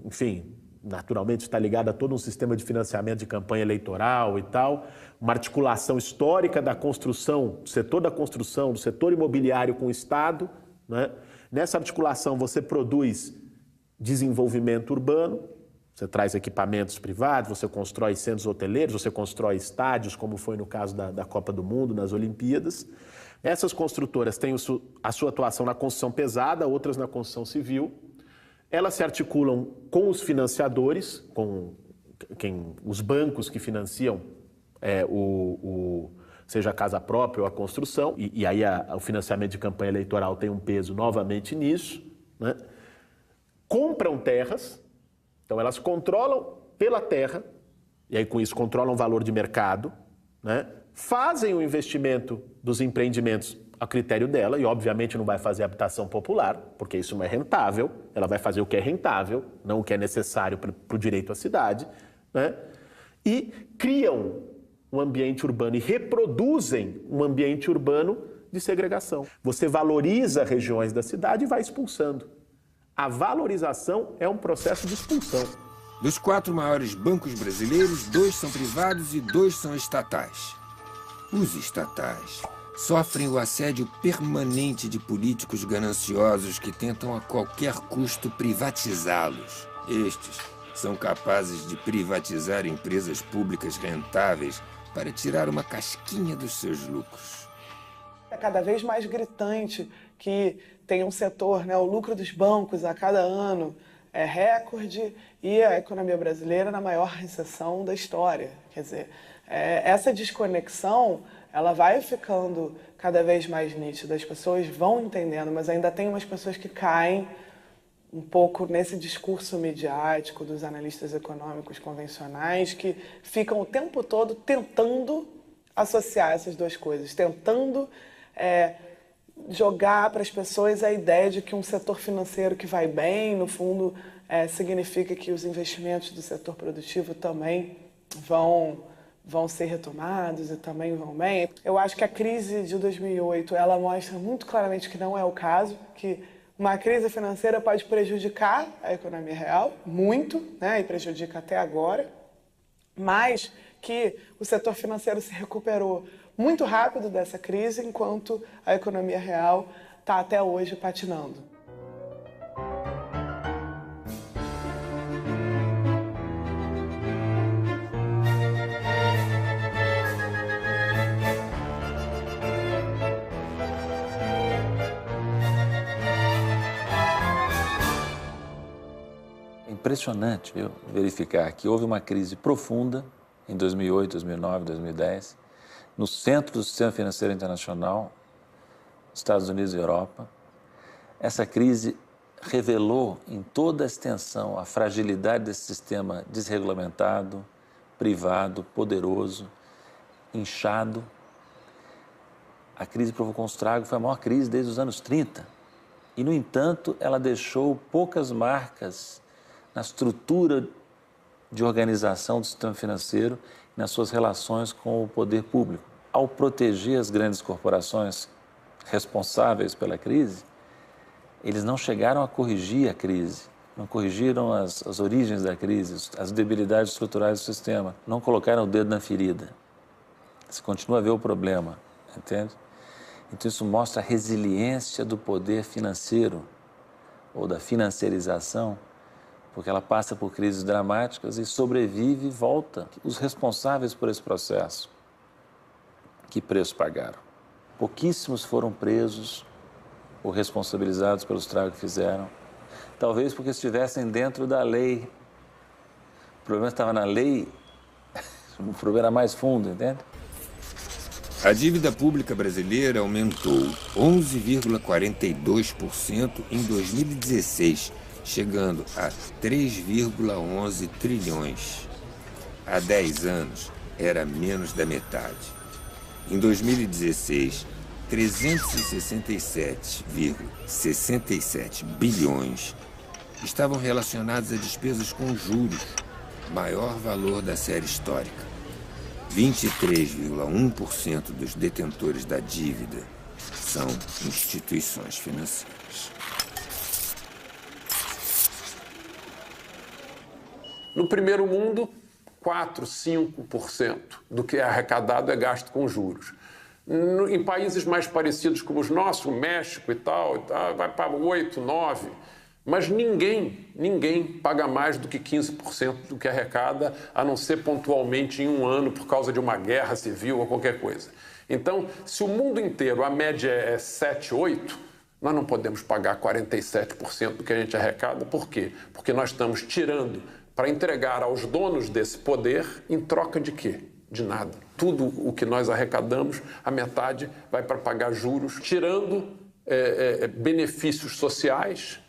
Enfim, naturalmente está ligado a todo um sistema de financiamento de campanha eleitoral e tal, uma articulação histórica da construção, do setor da construção, do setor imobiliário com o Estado, né? Nessa articulação você produz desenvolvimento urbano, você traz equipamentos privados, você constrói centros hoteleiros, você constrói estádios, como foi no caso da Copa do Mundo, nas Olimpíadas. Essas construtoras têm a sua atuação na construção pesada, outras na construção civil. Elas se articulam com os financiadores, com os bancos que financiam seja a casa própria ou a construção, e aí o financiamento de campanha eleitoral tem um peso novamente nisso, né? Compram terras, então elas controlam pela terra, e aí com isso controlam o valor de mercado, né? Fazem o investimento dos empreendimentos a critério dela, e obviamente não vai fazer habitação popular, porque isso não é rentável, ela vai fazer o que é rentável, não o que é necessário para o direito à cidade, né? E criam um ambiente urbano e reproduzem um ambiente urbano de segregação. Você valoriza regiões da cidade e vai expulsando. A valorização é um processo de expulsão. Dos 4 maiores bancos brasileiros, 2 são privados e 2 são estatais. Os estatais sofrem o assédio permanente de políticos gananciosos que tentam a qualquer custo privatizá-los. Estes são capazes de privatizar empresas públicas rentáveis para tirar uma casquinha dos seus lucros. É cada vez mais gritante que tem um setor, né, o lucro dos bancos a cada ano é recorde e a economia brasileira na maior recessão da história. Quer dizer, essa desconexão ela vai ficando cada vez mais nítida, as pessoas vão entendendo, mas ainda tem umas pessoas que caem um pouco nesse discurso midiático dos analistas econômicos convencionais que ficam o tempo todo tentando associar essas duas coisas, tentando jogar para as pessoas a ideia de que um setor financeiro que vai bem, no fundo, significa que os investimentos do setor produtivo também vão ser retomados e também vão bem. Eu acho que a crise de 2008 ela mostra muito claramente que não é o caso, que uma crise financeira pode prejudicar a economia real, muito, né, e prejudica até agora, mas que o setor financeiro se recuperou muito rápido dessa crise, enquanto a economia real está até hoje patinando. Impressionante, viu, verificar que houve uma crise profunda em 2008, 2009, 2010, no centro do sistema financeiro internacional, Estados Unidos e Europa. Essa crise revelou em toda a extensão a fragilidade desse sistema desregulamentado, privado, poderoso, inchado. A crise provocou um estrago, foi a maior crise desde os anos 30. E, no entanto, ela deixou poucas marcas na estrutura de organização do sistema financeiro e nas suas relações com o poder público. Ao proteger as grandes corporações responsáveis pela crise, eles não chegaram a corrigir a crise, não corrigiram as origens da crise, as debilidades estruturais do sistema, não colocaram o dedo na ferida. Você continua a ver o problema, entende? Então isso mostra a resiliência do poder financeiro ou da financiarização, porque ela passa por crises dramáticas e sobrevive e volta. Os responsáveis por esse processo, que preço pagaram? Pouquíssimos foram presos ou responsabilizados pelo estrago que fizeram, talvez porque estivessem dentro da lei. O problema estava na lei, o problema era mais fundo, entende? A dívida pública brasileira aumentou 11,42% em 2016, chegando a 3,11 trilhões. Há 10 anos, era menos da metade. Em 2016, 367,67 bilhões estavam relacionados a despesas com juros, maior valor da série histórica. 23,1% dos detentores da dívida são instituições financeiras. No primeiro mundo, 4%, 5% do que é arrecadado é gasto com juros. Em países mais parecidos como os nossos, o México e tal, vai para 8%, 9%. Mas ninguém paga mais do que 15% do que arrecada, a não ser pontualmente em um ano por causa de uma guerra civil ou qualquer coisa. Então, se o mundo inteiro a média é 7, 8%, nós não podemos pagar 47% do que a gente arrecada. Por quê? Porque nós estamos tirando para entregar aos donos desse poder em troca de quê? De nada. Tudo o que nós arrecadamos, a metade vai para pagar juros, tirando benefícios sociais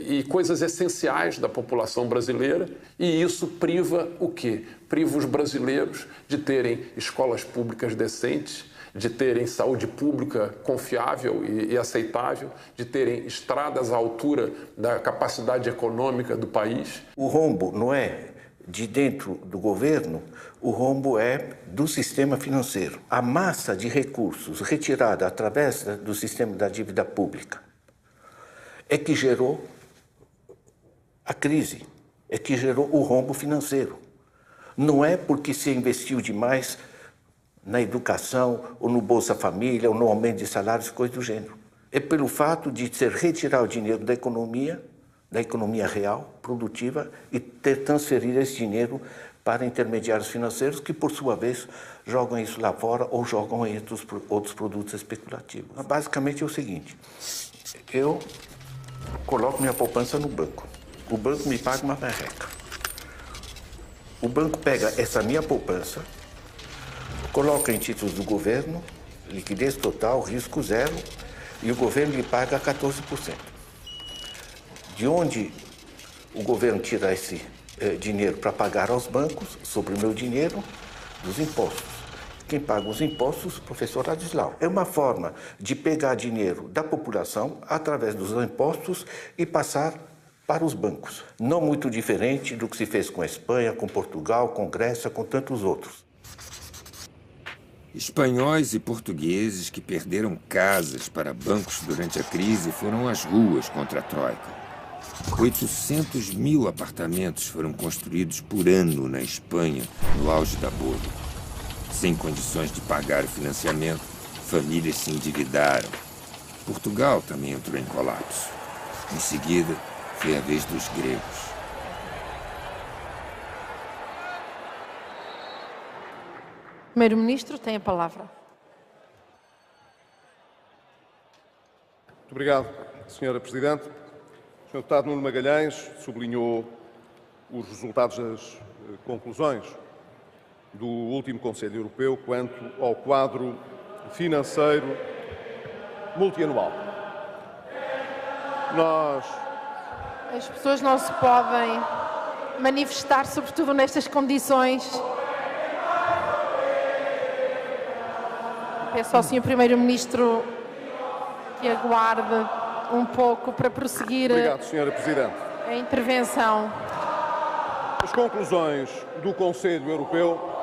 e coisas essenciais da população brasileira, e isso priva o quê? Priva os brasileiros de terem escolas públicas decentes, de terem saúde pública confiável e aceitável, de terem estradas à altura da capacidade econômica do país. O rombo não é de dentro do governo, o rombo é do sistema financeiro. A massa de recursos retirada através do sistema da dívida pública é que gerou a crise, é que gerou o rombo financeiro. Não é porque se investiu demais na educação, ou no Bolsa Família, ou no aumento de salários, coisa do gênero. É pelo fato de ser retirar o dinheiro da economia real, produtiva, e ter transferido esse dinheiro para intermediários financeiros que, por sua vez, jogam isso lá fora ou jogam em outros produtos especulativos. Mas, basicamente é o seguinte, eu coloco minha poupança no banco. O banco me paga uma merreca. O banco pega essa minha poupança, coloca em títulos do governo, liquidez total, risco zero, e o governo lhe paga 14%. De onde o governo tira esse dinheiro para pagar aos bancos, sobre o meu dinheiro, dos impostos. Quem paga os impostos, professor Ladislau. É uma forma de pegar dinheiro da população através dos impostos e passar para os bancos. Não muito diferente do que se fez com a Espanha, com Portugal, com Grécia, com tantos outros. Espanhóis e portugueses que perderam casas para bancos durante a crise foram às ruas contra a Troika. 800 mil apartamentos foram construídos por ano na Espanha, no auge da bolha. Sem condições de pagar o financiamento, famílias se endividaram. Portugal também entrou em colapso. Em seguida, foi a vez dos gregos. Primeiro-Ministro tem a palavra. Muito obrigado, Sra. Presidente. O Sr. Deputado Nuno Magalhães sublinhou os resultados das conclusões do último Conselho Europeu quanto ao quadro financeiro multianual. As pessoas não se podem manifestar, sobretudo nestas condições. Peço ao Sr. Primeiro-Ministro que aguarde um pouco para prosseguir. Obrigado, Sra. Presidente. A intervenção. As conclusões do Conselho Europeu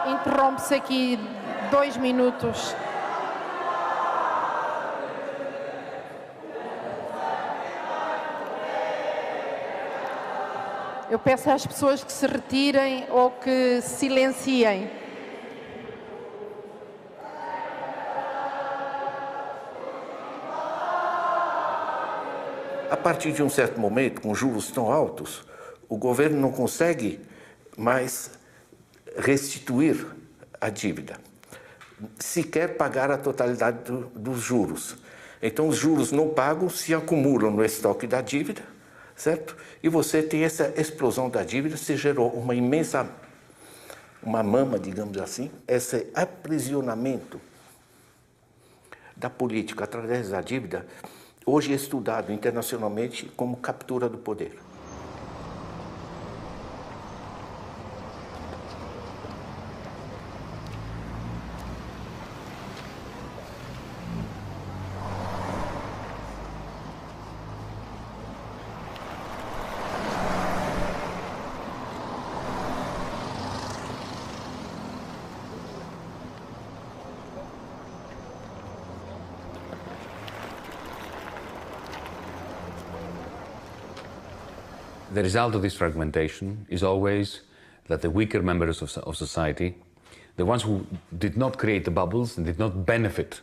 Interrompe-se aqui 2 minutos. Eu peço às pessoas que se retirem ou que silenciem. A partir de um certo momento, com juros tão altos, o governo não consegue mais restituir a dívida, sequer pagar a totalidade dos juros. Então, os juros não pagos se acumulam no estoque da dívida, certo? E você tem essa explosão da dívida, se gerou uma imensa, uma mama, digamos assim, esse aprisionamento da política através da dívida, hoje é estudado internacionalmente como captura do poder. The result of this fragmentation is always that the weaker members of society, the ones who did not create the bubbles and did not benefit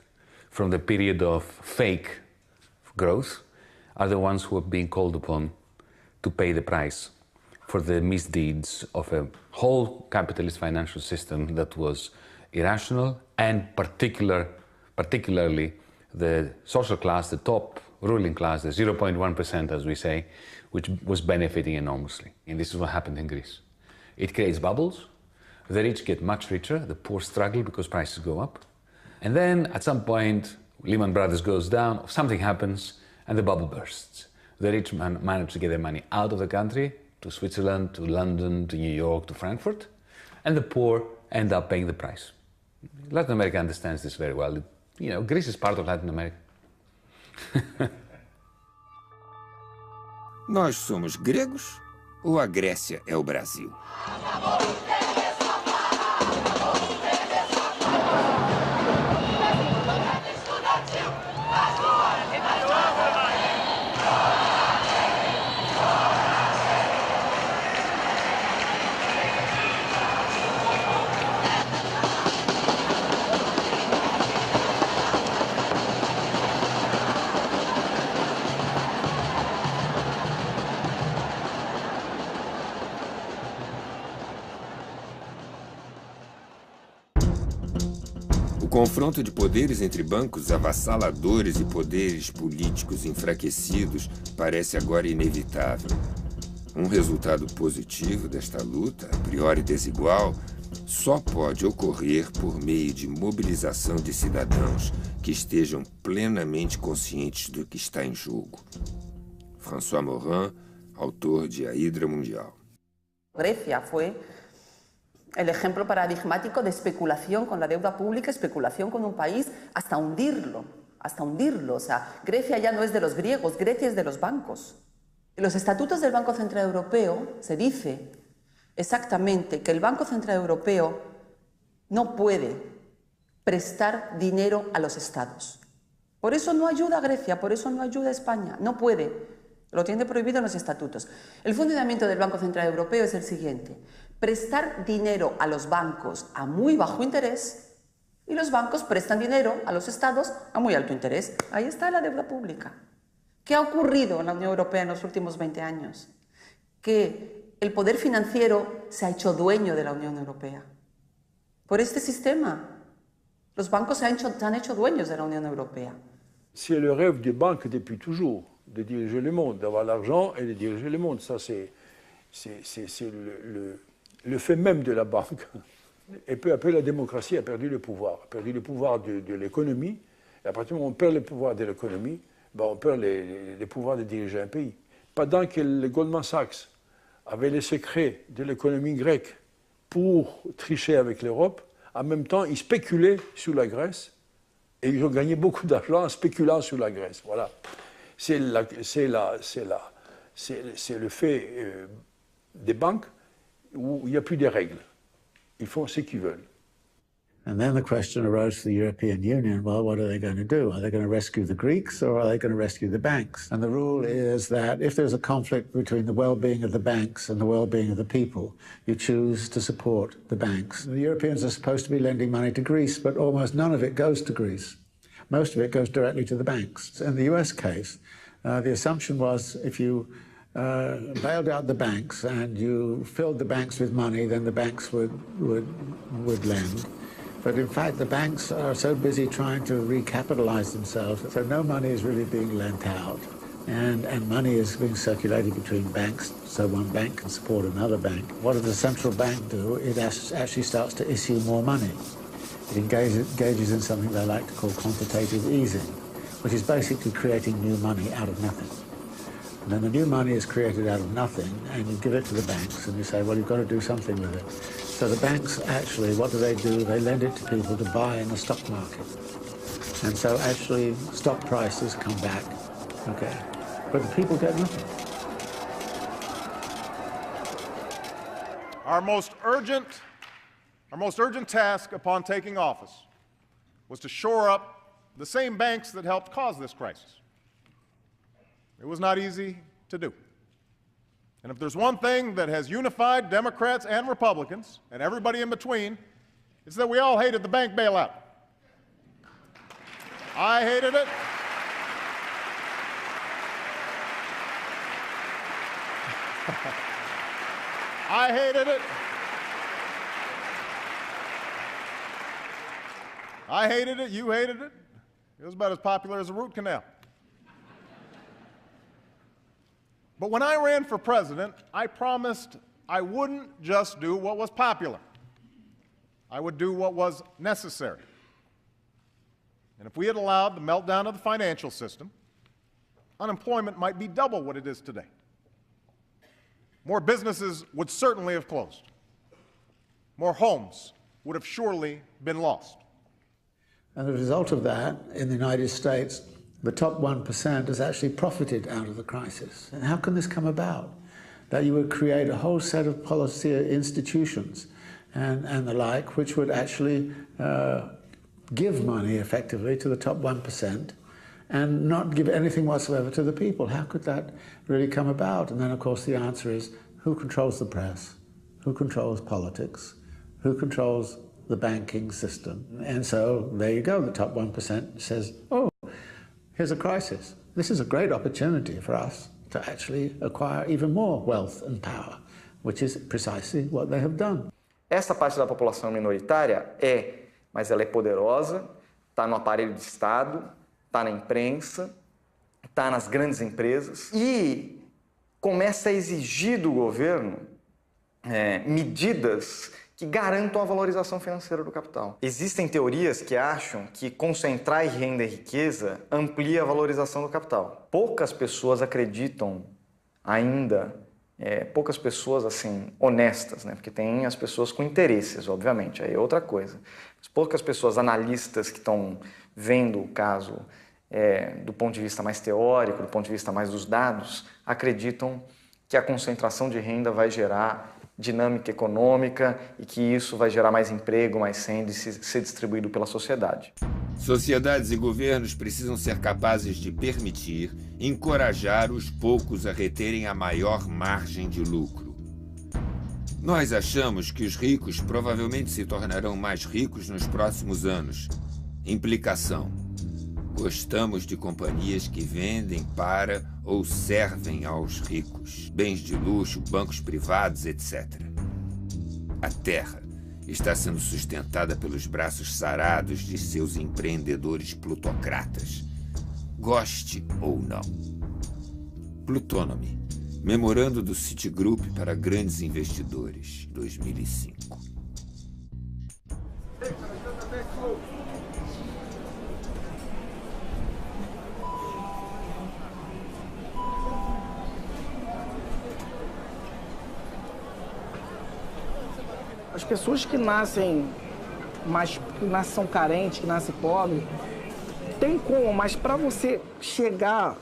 from the period of fake growth, are the ones who are being called upon to pay the price for the misdeeds of a whole capitalist financial system that was irrational, and particularly the social class, the top ruling class, the 0.1%, as we say, which was benefiting enormously. And this is what happened in Greece. It creates bubbles. The rich get much richer, the poor struggle because prices go up. And then at some point, Lehman Brothers goes down, something happens, and the bubble bursts. The rich manage to get their money out of the country, to Switzerland, to London, to New York, to Frankfurt, and the poor end up paying the price. Latin America understands this very well. You know, Greece is part of Latin America. Nós somos gregos ou a Grécia é o Brasil? O confronto de poderes entre bancos avassaladores e poderes políticos enfraquecidos parece agora inevitável. Um resultado positivo desta luta, a priori desigual, só pode ocorrer por meio de mobilização de cidadãos que estejam plenamente conscientes do que está em jogo. François Morin, autor de A Hidra Mundial. Grecia fue el ejemplo paradigmático de especulación con la deuda pública, especulación con un país hasta hundirlo. O sea, Grecia ya no es de los griegos, Grecia es de los bancos. En los estatutos del Banco Central Europeo se dice exactamente que el Banco Central Europeo no puede prestar dinero a los estados. Por eso no ayuda a Grecia, por eso no ayuda a España, no puede. Lo tiene prohibido en los estatutos. El funcionamiento del Banco Central Europeo es el siguiente: prestar dinero a los bancos a muy bajo interés y los bancos prestan dinero a los estados a muy alto interés. Ahí está la deuda pública. ¿Qué ha ocurrido en la Unión Europea en los últimos 20 años? Que el poder financiero se ha hecho dueño de la Unión Europea. Por este sistema, los bancos se han hecho dueños de la Unión Europea. C'est le rêve des banques depuis toujours, de diriger le monde, d'avoir l'argent et de diriger le monde. Ça, c'est le fait même de la banque. Et peu à peu, la démocratie a perdu le pouvoir de l'économie. Et à partir du moment où on perd le pouvoir de l'économie, ben on perd les pouvoirs de diriger un pays. Pendant que le Goldman Sachs avait les secrets de l'économie grecque pour tricher avec l'Europe, en même temps, ils spéculaient sur la Grèce et ils ont gagné beaucoup d'argent en spéculant sur la Grèce. Voilà. C'est le fait des banques où il n'y a plus de règles. Ils font ce qu'ils veulent. And then the question arose to the European Union, well, what are they going to do? Are they going to rescue the Greeks or are they going to rescue the banks? And the rule is that if there's a conflict between the well-being of the banks and the well-being of the people, you choose to support the banks. The Europeans are supposed to be lending money to Greece, but almost none of it goes to Greece. Most of it goes directly to the banks. In the US case, the assumption was if you bailed out the banks and you filled the banks with money, then the banks would lend. But in fact, the banks are so busy trying to recapitalize themselves, so no money is really being lent out. And money is being circulated between banks, so one bank can support another bank. What does the central bank do? It actually starts to issue more money. It engages in something they like to call quantitative easing, which is basically creating new money out of nothing. And then the new money is created out of nothing, and you give it to the banks, and you say, well, you've got to do something with it. So the banks actually, what do? They lend it to people to buy in the stock market. And so actually stock prices come back, okay? But the people get nothing. Our most urgent task upon taking office was to shore up the same banks that helped cause this crisis. It was not easy to do. And if there's one thing that has unified Democrats and Republicans, and everybody in between, it's that we all hated the bank bailout. I hated it. I hated it. I hated it, you hated it. It was about as popular as a root canal. But when I ran for president, I promised I wouldn't just do what was popular. I would do what was necessary. And if we had allowed the meltdown of the financial system, unemployment might be double what it is today. More businesses would certainly have closed. More homes would have surely been lost. And the result of that, in the United States, the top 1% has actually profited out of the crisis. And how can this come about? That you would create a whole set of policy institutions and the like, which would actually give money effectively to the top 1% and not give anything whatsoever to the people. How could that really come about? And then, of course, the answer is, who controls the press? Who controls politics? Who controls the banking system? And so there you go, the top 1% says, oh, here's a crisis. This is a great opportunity for us to actually acquire even more wealth and power, which is precisely what they have done. Essa parte da população minoritária mas ela é poderosa, está no aparelho de Estado, está na imprensa, está nas grandes empresas e começa a exigir do governo medidas que garantam a valorização financeira do capital. Existem teorias que acham que concentrar renda e riqueza amplia a valorização do capital. Poucas pessoas acreditam ainda, poucas pessoas assim honestas, né? Porque tem as pessoas com interesses, obviamente, aí é outra coisa. Mas poucas pessoas analistas que estão vendo o caso do ponto de vista mais teórico, do ponto de vista mais dos dados, acreditam que a concentração de renda vai gerar dinâmica econômica e que isso vai gerar mais emprego, mais renda e ser distribuído pela sociedade. Sociedades e governos precisam ser capazes de permitir, encorajar os poucos a reterem a maior margem de lucro. Nós achamos que os ricos provavelmente se tornarão mais ricos nos próximos anos. Implicação: gostamos de companhias que vendem para ou servem aos ricos, bens de luxo, bancos privados, etc. A Terra está sendo sustentada pelos braços sarados de seus empreendedores plutocratas, goste ou não. Plutonomy, memorando do Citigroup para grandes investidores, 2005. As pessoas que nascem são carentes, que nascem pobres, tem como, mas para você chegar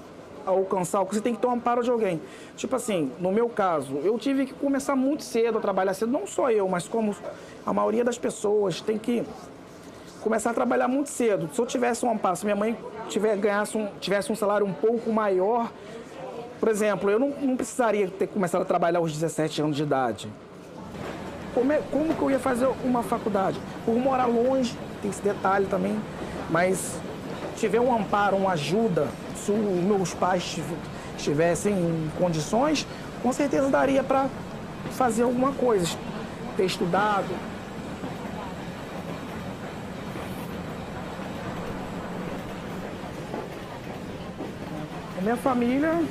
a alcançar, você tem que ter um amparo de alguém. Tipo assim, no meu caso, eu tive que começar muito cedo a trabalhar cedo, não só eu, mas como a maioria das tem que começar a trabalhar muito cedo. Se eu tivesse um amparo, se minha mãe tivesse um salário um pouco maior, por exemplo, eu não precisaria ter começado a trabalhar aos 17 anos de idade. Como que eu ia fazer uma faculdade? Por morar longe, tem esse detalhe também, mas tiver um amparo, uma ajuda, se os meus pais estivessem em condições, com certeza daria para fazer alguma coisa, ter estudado. A minha família,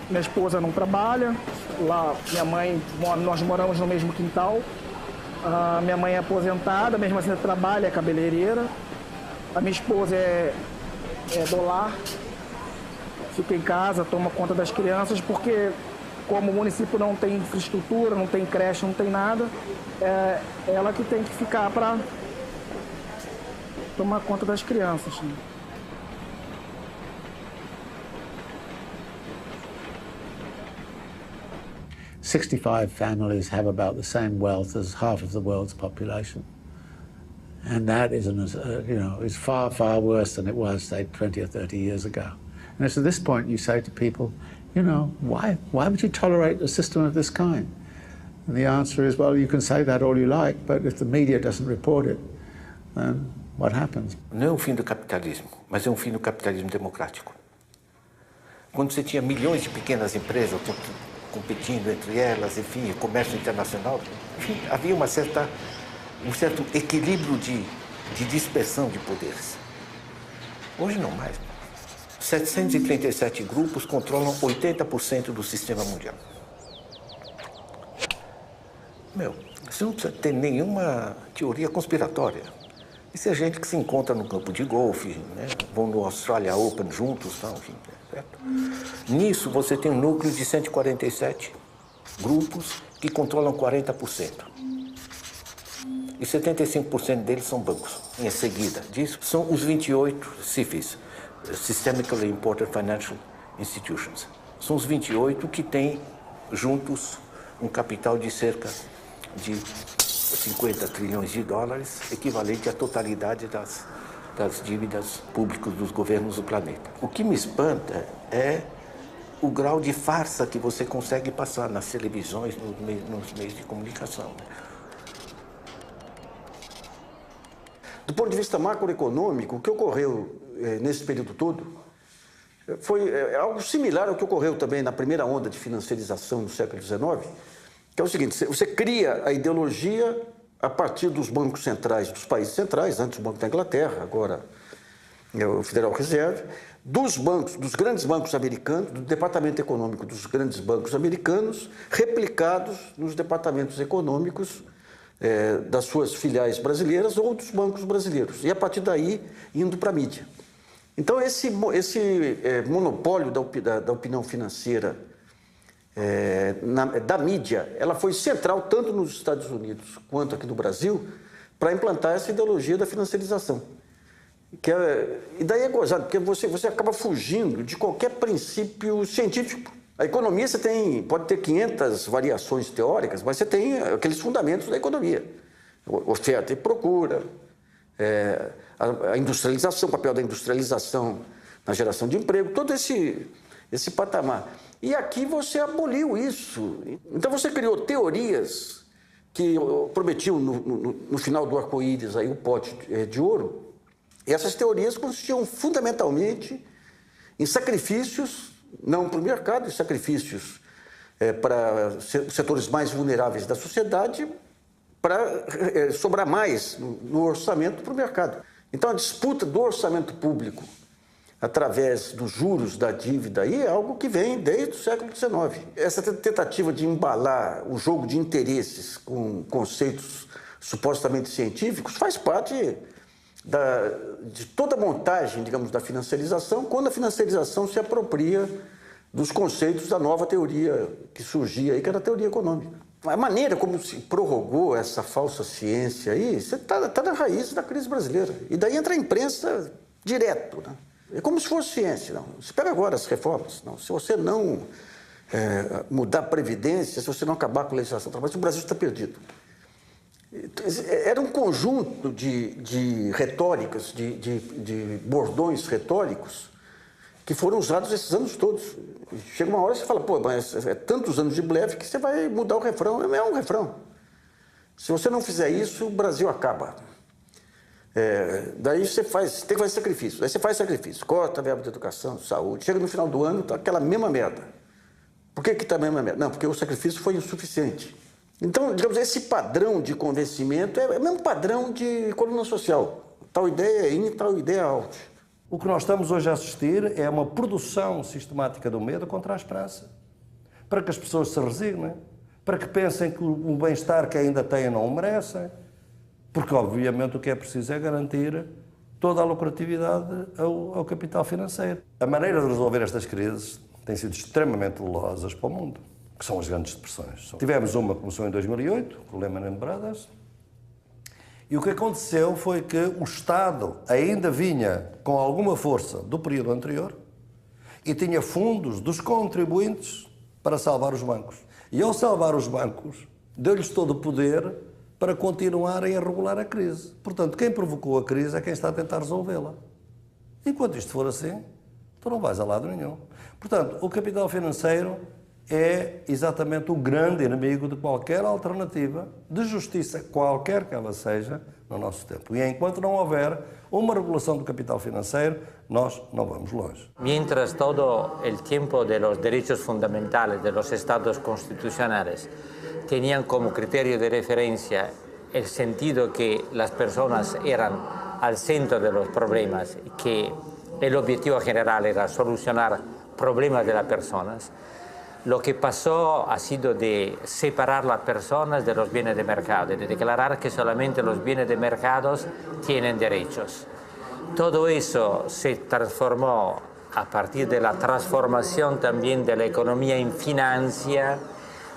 minha esposa não trabalha, lá minha mãe, nós moramos no mesmo quintal, minha mãe é aposentada, mesmo assim trabalha, é cabeleireira, a minha esposa é do lar, fica em casa, toma conta das crianças, porque como o município não tem infraestrutura, não tem creche, não tem nada, é ela que tem que ficar para tomar conta das crianças. 65 families have about the same wealth as half of the world's population. And that is far, far worse than it was, say, 20 or 30 years ago. And it's at this point you say to people, why would you tolerate a system of this kind? And the answer is, well, you can say that all you like, but if the media doesn't report it, then what happens? Não é o fim do capitalismo, mas é um fim do capitalismo democrático. Quando você tinha milhões de pequenas empresas competindo entre elas, enfim, o comércio internacional, enfim, havia um certo equilíbrio de dispersão de poderes. Hoje não mais. 737 grupos controlam 80% do sistema mundial. Você não precisa ter nenhuma teoria conspiratória. Isso é gente que se encontra no campo de golfe, né? Vão no Australia Open juntos, tal, enfim, certo? Nisso você tem um núcleo de 147 grupos que controlam 40%. E 75% deles são bancos. Em seguida disso, são os 28 CIFIs, Systemically Important Financial Institutions. São os 28 que têm juntos um capital de cerca de 50 trilhões de dólares, equivalente à totalidade das dívidas públicas dos governos do planeta. O que me espanta é o grau de farsa que você consegue passar nas televisões, nos meios de comunicação. Do ponto de vista macroeconômico, o que ocorreu nesse período todo foi algo similar ao que ocorreu também na primeira onda de financiarização no século XIX, que é o seguinte: você cria a ideologia a partir dos bancos centrais dos países centrais, antes o Banco da Inglaterra, agora o Federal Reserve, dos grandes bancos americanos, do departamento econômico dos grandes bancos americanos, replicados nos departamentos econômicos das suas filiais brasileiras ou dos bancos brasileiros, e a partir daí indo para a mídia. Então esse monopólio da opinião financeira da mídia, ela foi central tanto nos Estados Unidos quanto aqui no Brasil para implantar essa ideologia da financiarização. E daí é gozado, porque você acaba fugindo de qualquer princípio científico. A economia pode ter 500 variações teóricas, mas você tem aqueles fundamentos da economia. Oferta e procura, a industrialização, o papel da industrialização na geração de emprego, todo esse patamar. E aqui você aboliu isso. Então você criou teorias que prometiam no final do arco-íris aí o pote de ouro. E essas teorias consistiam fundamentalmente em sacrifícios, não para o mercado, em sacrifícios para os setores mais vulneráveis da sociedade, para sobrar mais no orçamento para o mercado. Então a disputa do orçamento público através dos juros da dívida aí é algo que vem desde o século XIX. Essa tentativa de embalar o jogo de interesses com conceitos supostamente científicos faz parte de toda a montagem, digamos, da financiarização, quando a financiarização se apropria dos conceitos da nova teoria que surgia aí, que era a teoria econômica. A maneira como se prorrogou essa falsa ciência aí, você está na raiz da crise brasileira. E daí entra a imprensa direto, né? É como se fosse ciência. Não. Você pega agora as reformas. Não. Se você não mudar a Previdência, se você não acabar com a legislação do trabalho, o Brasil está perdido. Era um conjunto de retóricas, de bordões retóricos que foram usados esses anos todos. Chega uma hora e você fala, pô, mas é tantos anos de blefe que você vai mudar o refrão. É um refrão. Se você não fizer isso, o Brasil acaba. Daí você tem que fazer sacrifício. Aí você faz sacrifício, corta a verba de educação, de saúde. Chega no final do ano, está aquela mesma merda. Por que está a mesma merda? Não, porque o sacrifício foi insuficiente. Então, digamos, esse padrão de convencimento é o mesmo padrão de coluna social. Tal ideia é in, tal ideia é out. O que nós estamos hoje a assistir é uma produção sistemática do medo contra a esperança. Para que as pessoas se resignem, para que pensem que o bem-estar que ainda têm não o merecem. Porque, obviamente, o que é preciso é garantir toda a lucratividade ao capital financeiro. A maneira de resolver estas crises tem sido extremamente dolorosas para o mundo, que são as grandes depressões. Tivemos uma que começou em 2008, com o Lehman Brothers, e o que aconteceu foi que o Estado ainda vinha com alguma força do período anterior e tinha fundos dos contribuintes para salvar os bancos. E ao salvar os bancos, deu-lhes todo o poder para continuarem a regular a crise. Portanto, quem provocou a crise é quem está a tentar resolvê-la. Enquanto isto for assim, tu não vais a lado nenhum. Portanto, o capital financeiro é exatamente o grande inimigo de qualquer alternativa de justiça, qualquer que ela seja, no nosso tempo. E enquanto não houver uma regulação do capital financeiro, nós não vamos longe. Mientras todo el tiempo de los derechos fundamentales de los estados constitucionales tenían como criterio de referencia el sentido que las personas eran al centro de los problemas, que el objetivo general era solucionar problemas de las personas. Lo que pasó ha sido de separar las personas de los bienes de mercado, de declarar que solamente los bienes de mercados tienen derechos. Todo eso se transformó a partir de la transformación también de la economía en financia,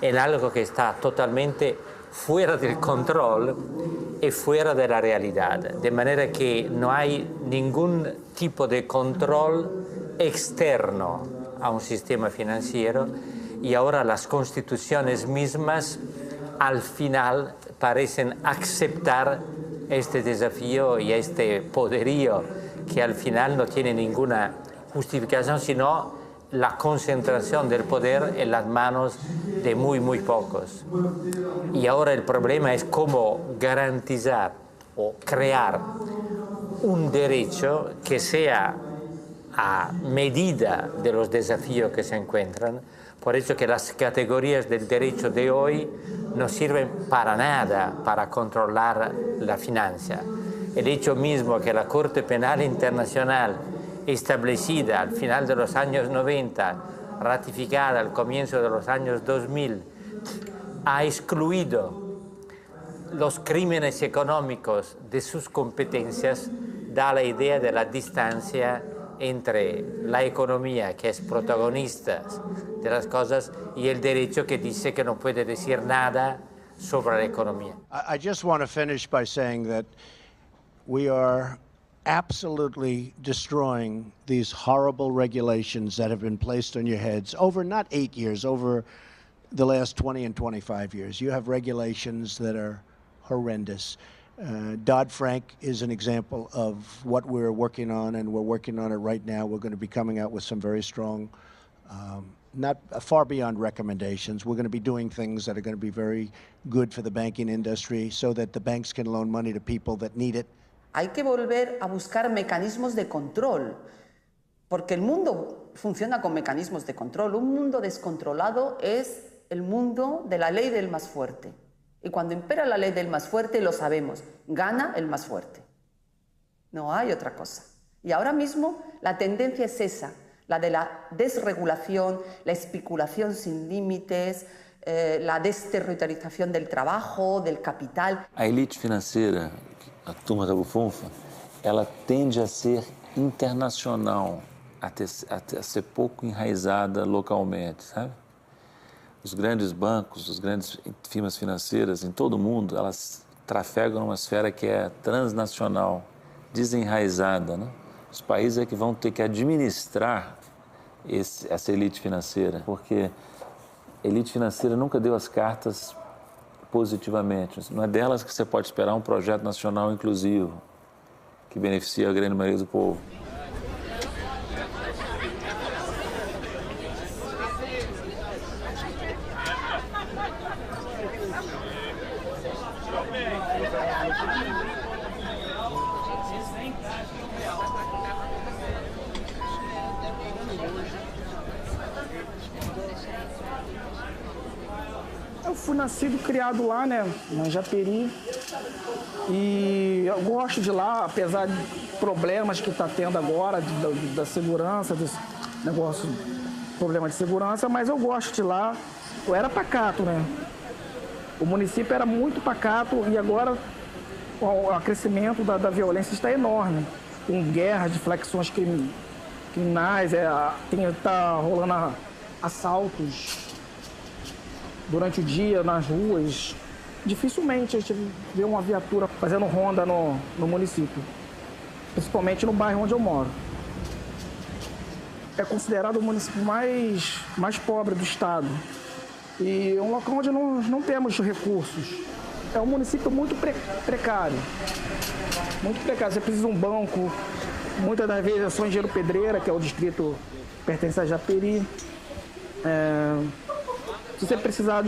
en algo que está totalmente fuera del control y fuera de la realidad, de manera que no hay ningún tipo de control externo a un sistema financiero y ahora las constituciones mismas al final parecen aceptar este desafío y este poderío que al final no tiene ninguna justificación sino la concentración del poder en las manos de muy pocos. Y ahora el problema es cómo garantizar o crear un derecho que sea a medida de los desafíos que se encuentran. Por eso que las categorías del derecho de hoy no sirven para nada para controlar la finanza. El hecho mismo que la Corte Penal Internacional, establecida al final de los años 90, ratificada al comienzo de los años 2000, ha excluido los crímenes económicos de sus competencias, da la idea de la distancia entre la economía, que es protagonista de las cosas, y el derecho que dice que no puede decir nada sobre la economía. I just want to finish by saying that we are absolutely destroying these horrible regulations that have been placed on your heads over not 8 years, over the last 20 and 25 years. You have regulations that are horrendous. Dodd-Frank is an example of what we're working on, and we're working on it right now. We're going to be coming out with some very strong, not far beyond recommendations. We're going to be doing things that are going to be very good for the banking industry so that the banks can loan money to people that need it. Hay que volver a buscar mecanismos de control, porque el mundo funciona con mecanismos de control. Un mundo descontrolado es el mundo de la ley del más fuerte. Y cuando impera la ley del más fuerte, lo sabemos, gana el más fuerte. No hay otra cosa. Y ahora mismo la tendencia es esa, la de la desregulación, la especulación sin límites, la desterritorialización del trabajo, del capital. A elite financeira, a turma da bufunfa, ela tende a ser internacional, a ser pouco enraizada localmente, sabe? Os grandes bancos, as grandes firmas financeiras em todo o mundo, elas trafegam numa esfera que é transnacional, desenraizada, né? Os países é que vão ter que administrar essa elite financeira, porque a elite financeira nunca deu as cartas positivamente. Não é delas que você pode esperar um projeto nacional inclusivo, que beneficia a grande maioria do povo. Eu fui nascido e criado lá, né, na Japeri, e eu gosto de lá, apesar de problemas que está tendo agora, da segurança, desse negócio, problema de segurança, mas eu gosto de lá. Eu era pacato, né? O município era muito pacato e agora o crescimento da violência está enorme, com guerras de flexões criminais, está rolando assaltos durante o dia nas ruas. Dificilmente a gente vê uma viatura fazendo ronda no município, principalmente no bairro onde eu moro. É considerado o município mais pobre do estado e é um local onde não temos recursos. É um município muito precário, muito precário. Você precisa de um banco, muitas das vezes é só Engenheiro Pedreira, que é o distrito que pertence a Japeri. Se você precisar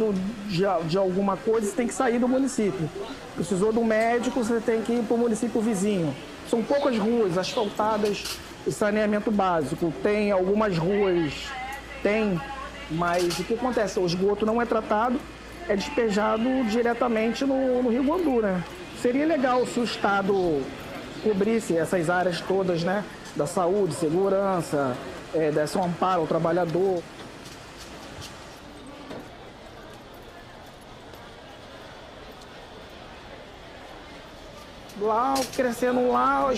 de alguma coisa, você tem que sair do município. Precisou de um médico, você tem que ir para o município vizinho. São poucas ruas asfaltadas e saneamento básico. Tem algumas ruas, mas o que acontece? O esgoto não é tratado, é despejado diretamente no Rio Guandu, né? Seria legal se o Estado cobrisse essas áreas todas, né? da saúde, segurança, desse um amparo ao trabalhador. Lá, crescendo lá, a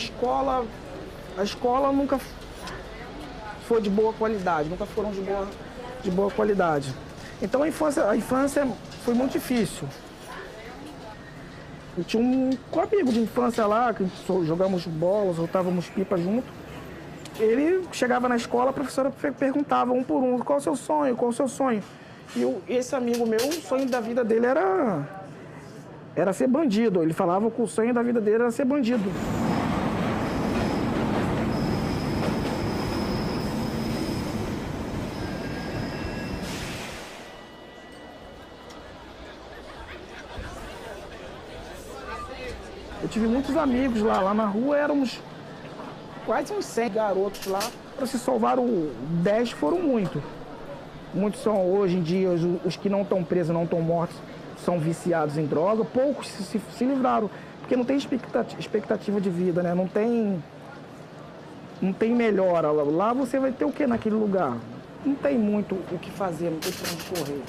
escola nunca foi de boa qualidade, nunca foram de boa qualidade. Então a infância foi muito difícil. Eu tinha um amigo de infância lá, que jogamos bola, soltávamos pipa junto. Ele chegava na escola, a professora perguntava um por um, qual é o seu sonho, qual é o seu sonho? E esse amigo meu, o sonho da vida dele era ser bandido. Ele falava que o sonho da vida dele era ser bandido. Eu tive muitos amigos lá na rua, éramos quase uns 100 garotos lá. Para se salvar, 10 foram muitos. Muitos são, hoje em dia, os que não estão presos, não estão mortos, são viciados em droga. Poucos se livraram, porque não tem expectativa de vida, né? Não tem melhora. Lá você vai ter o que naquele lugar? Não tem muito o que fazer, não tem pra onde correr.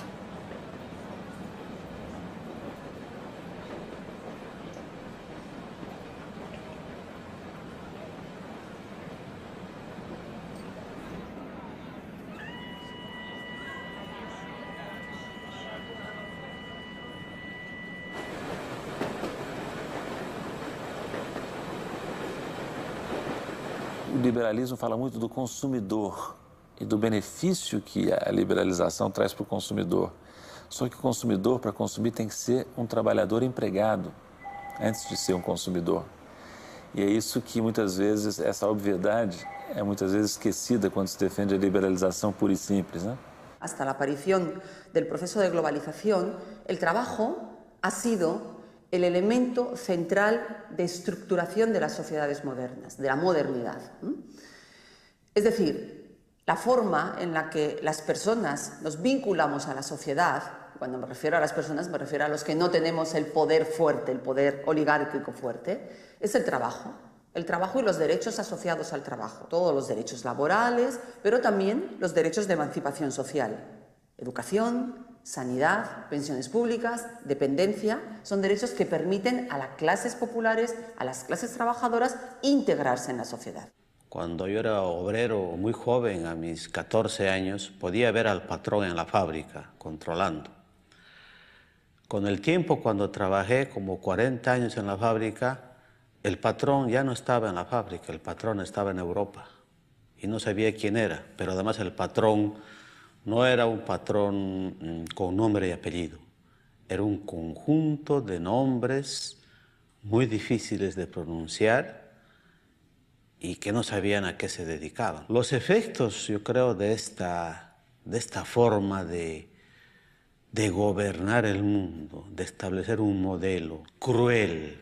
O liberalismo fala muito do consumidor e do benefício que a liberalização traz para o consumidor. Só que o consumidor, para consumir, tem que ser um trabalhador empregado antes de ser um consumidor. E é isso que muitas vezes, essa obviedade é muitas vezes esquecida quando se defende a liberalização pura y simples, ¿no? Hasta la aparición del proceso de globalización, el trabajo ha sido el elemento central de estructuración de las sociedades modernas, de la modernidad. Es decir, la forma en la que las personas nos vinculamos a la sociedad, cuando me refiero a las personas, me refiero a los que no tenemos el poder fuerte, el poder oligárquico fuerte, es el trabajo y los derechos asociados al trabajo. Todos los derechos laborales, pero también los derechos de emancipación social. Educación, sanidad, pensiones públicas, dependencia, son derechos que permiten a las clases populares, a las clases trabajadoras, integrarse en la sociedad. Cuando yo era obrero muy joven, a mis 14 años, podía ver al patrón en la fábrica, controlando. Con el tiempo, cuando trabajé como 40 años en la fábrica, el patrón ya no estaba en la fábrica, el patrón estaba en Europa. Y no sabía quién era, pero además el patrón no era un patrón con nombre y apellido. Era un conjunto de nombres muy difíciles de pronunciar y que no sabían a qué se dedicaban. Los efectos, yo creo, de esta forma de gobernar el mundo, de establecer un modelo cruel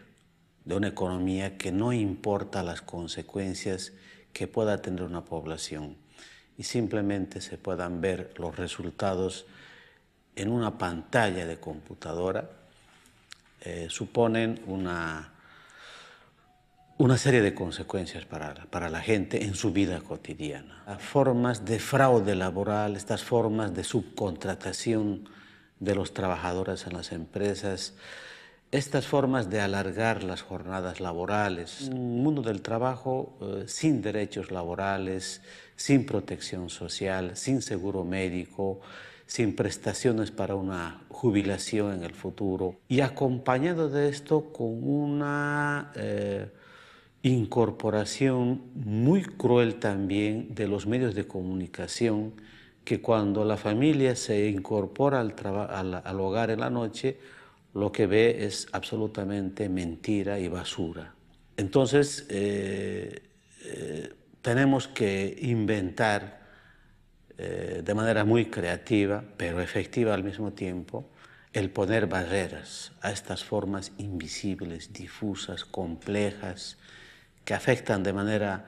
de una economía que no importa las consecuencias que pueda tener una población y simplemente se puedan ver los resultados en una pantalla de computadora, suponen una serie de consecuencias para la gente en su vida cotidiana. Las formas de fraude laboral, estas formas de subcontratación de los trabajadores en las empresas, estas formas de alargar las jornadas laborales, un mundo del trabajo sin derechos laborales, sin protección social, sin seguro médico, sin prestaciones para una jubilación en el futuro, y acompañado de esto con una incorporación muy cruel también de los medios de comunicación, que cuando la familia se incorpora al hogar en la noche, lo que ve es absolutamente mentira y basura. Entonces, tenemos que inventar de manera muy creativa, pero efectiva al mismo tiempo, el poner barreras a estas formas invisibles, difusas, complejas, que afectan de manera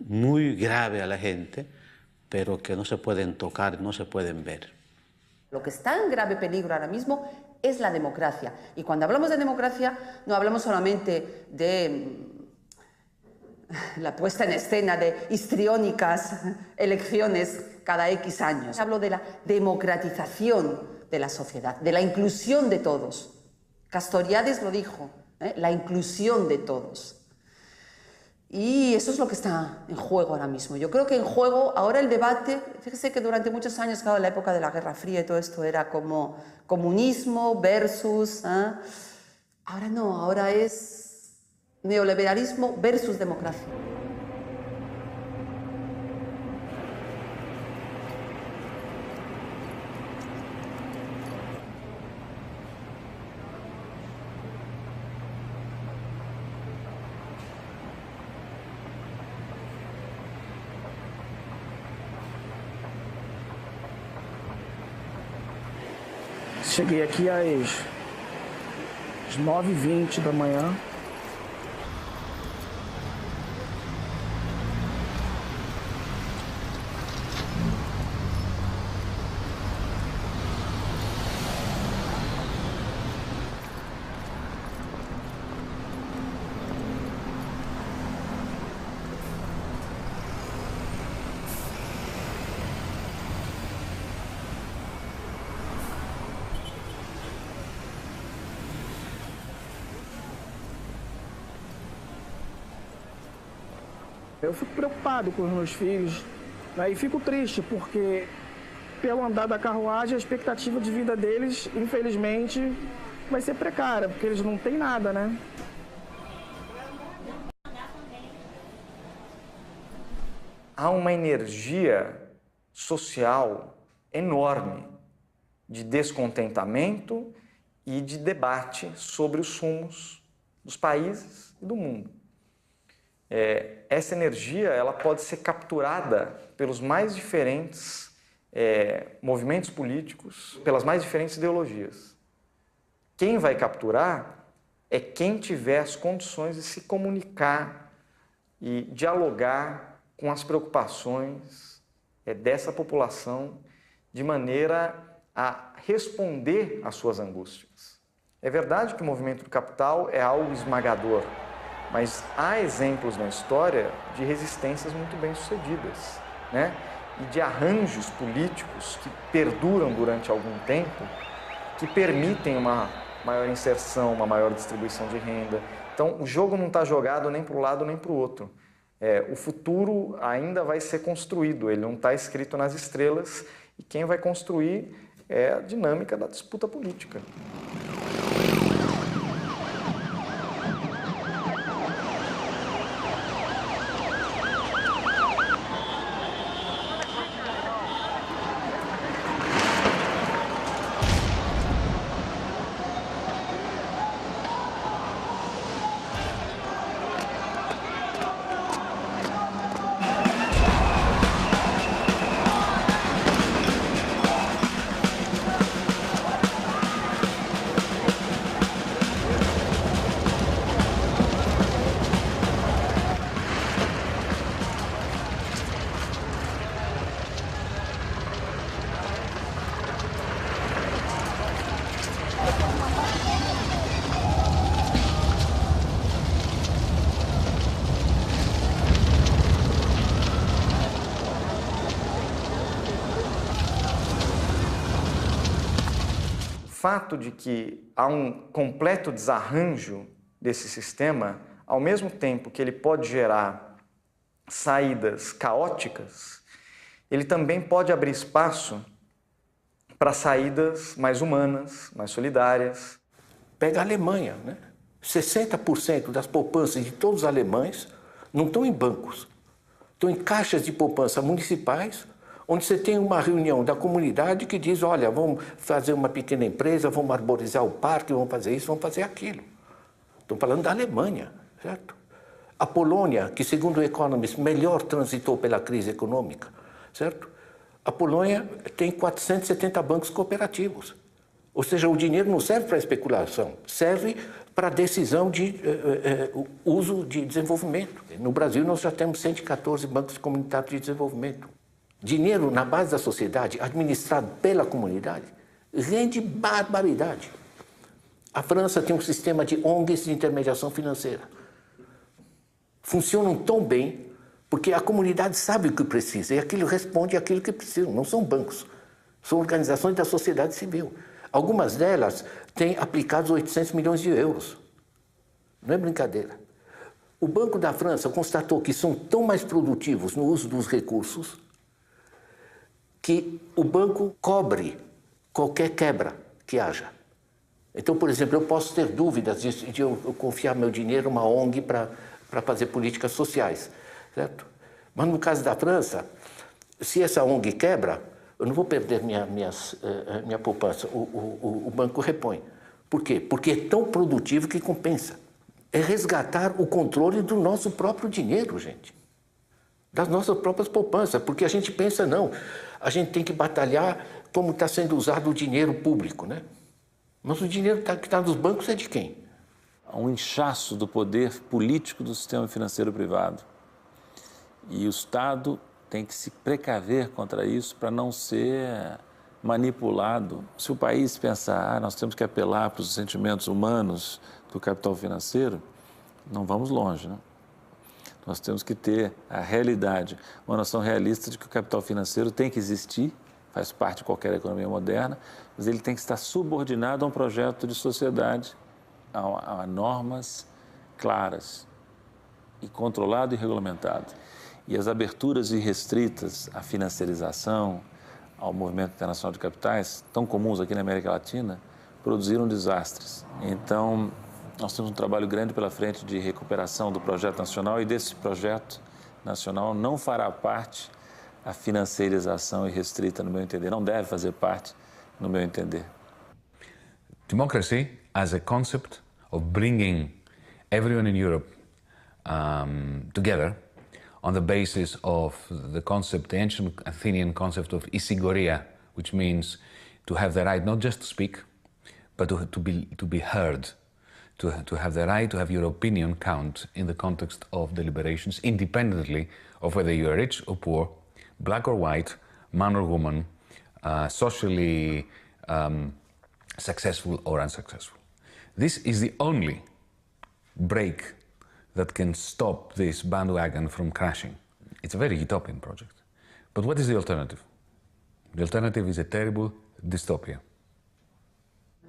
muy grave a la gente, pero que no se pueden tocar, no se pueden ver. Lo que está en grave peligro ahora mismo es la democracia. Y cuando hablamos de democracia, no hablamos solamente de la puesta en escena de histriónicas elecciones cada X años. Hablo de la democratización de la sociedad, de la inclusión de todos. Castoriadis lo dijo, la inclusión de todos. Y eso es lo que está en juego ahora mismo. Yo creo que en juego, ahora el debate, fíjese que durante muchos años, claro, la época de la Guerra Fría y todo esto era como comunismo versus... Ahora no, ahora es neoliberalismo versus democracia. Cheguei aqui às 9h20 da manhã. Eu fico preocupado com os meus filhos, né? E fico triste porque, pelo andar da carruagem, a expectativa de vida deles, infelizmente, vai ser precária, porque eles não têm nada, né? Há uma energia social enorme de descontentamento e de debate sobre os rumos dos países e do mundo. Essa energia ela pode ser capturada pelos mais diferentes movimentos políticos, pelas mais diferentes ideologias. Quem vai capturar é quem tiver as condições de se comunicar e dialogar com as preocupações dessa população de maneira a responder às suas angústias. É verdade que o movimento do capital é algo esmagador, mas há exemplos na história de resistências muito bem-sucedidas, né? E de arranjos políticos que perduram durante algum tempo, que permitem uma maior inserção, uma maior distribuição de renda. Então, o jogo não está jogado nem para um lado nem para o outro. O futuro ainda vai ser construído, ele não está escrito nas estrelas, e quem vai construir é a dinâmica da disputa política. O fato de que há um completo desarranjo desse sistema, ao mesmo tempo que ele pode gerar saídas caóticas, ele também pode abrir espaço para saídas mais humanas, mais solidárias. Pega a Alemanha, né? 60% das poupanças de todos os alemães não estão em bancos, estão em caixas de poupança municipais, onde você tem uma reunião da comunidade que diz, olha, vamos fazer uma pequena empresa, vamos arborizar o parque, vamos fazer isso, vamos fazer aquilo. Estou falando da Alemanha, certo? A Polônia, que segundo o Economist, melhor transitou pela crise econômica, certo? A Polônia tem 470 bancos cooperativos. Ou seja, o dinheiro não serve para especulação, serve para decisão de uso de desenvolvimento. No Brasil, nós já temos 114 bancos comunitários de desenvolvimento. Dinheiro na base da sociedade, administrado pela comunidade, rende barbaridade. A França tem um sistema de ONGs de intermediação financeira. funcionam tão bem porque a comunidade sabe o que precisa e aquilo responde àquilo que precisa. Não são bancos, são organizações da sociedade civil. Algumas delas têm aplicados 800 milhões de euros. Não é brincadeira. O Banco da França constatou que são tão mais produtivos no uso dos recursos que o banco cobre qualquer quebra que haja. Então, por exemplo, eu posso ter dúvidas de eu confiar meu dinheiro numa ONG para fazer políticas sociais, certo? Mas no caso da França, se essa ONG quebra, eu não vou perder minha poupança, o banco repõe. Por quê? Porque é tão produtivo que compensa. É resgatar o controle do nosso próprio dinheiro, gente. Das nossas próprias poupanças, porque a gente pensa, não, a gente tem que batalhar como está sendo usado o dinheiro público, né? Mas o dinheiro que está nos bancos é de quem? Há um inchaço do poder político do sistema financeiro privado. E o Estado tem que se precaver contra isso para não ser manipulado. Se o país pensar, nós temos que apelar para os sentimentos humanos do capital financeiro, não vamos longe, né? Nós temos que ter a realidade, uma noção realista de que o capital financeiro tem que existir, faz parte de qualquer economia moderna, mas ele tem que estar subordinado a um projeto de sociedade, a normas claras e controlado e regulamentado. E as aberturas irrestritas à financiarização, ao movimento internacional de capitais, tão comuns aqui na América Latina, produziram desastres. Então, nós temos um trabalho grande pela frente de recuperação do projeto nacional e desse projeto nacional não fará parte a financiarização irrestrita, no meu entender. Não deve fazer parte, no meu entender. Democracy as a concept of bringing everyone in Europe together on the basis of the ancient Athenian concept of isigoria, which means to have the right not just to speak, but to be heard. To have the right to have your opinion count in the context of deliberations, independently of whether you are rich or poor, black or white, man or woman, socially successful or unsuccessful. This is the only break that can stop this bandwagon from crashing. It's a very utopian project. But what is the alternative? The alternative is a terrible dystopia.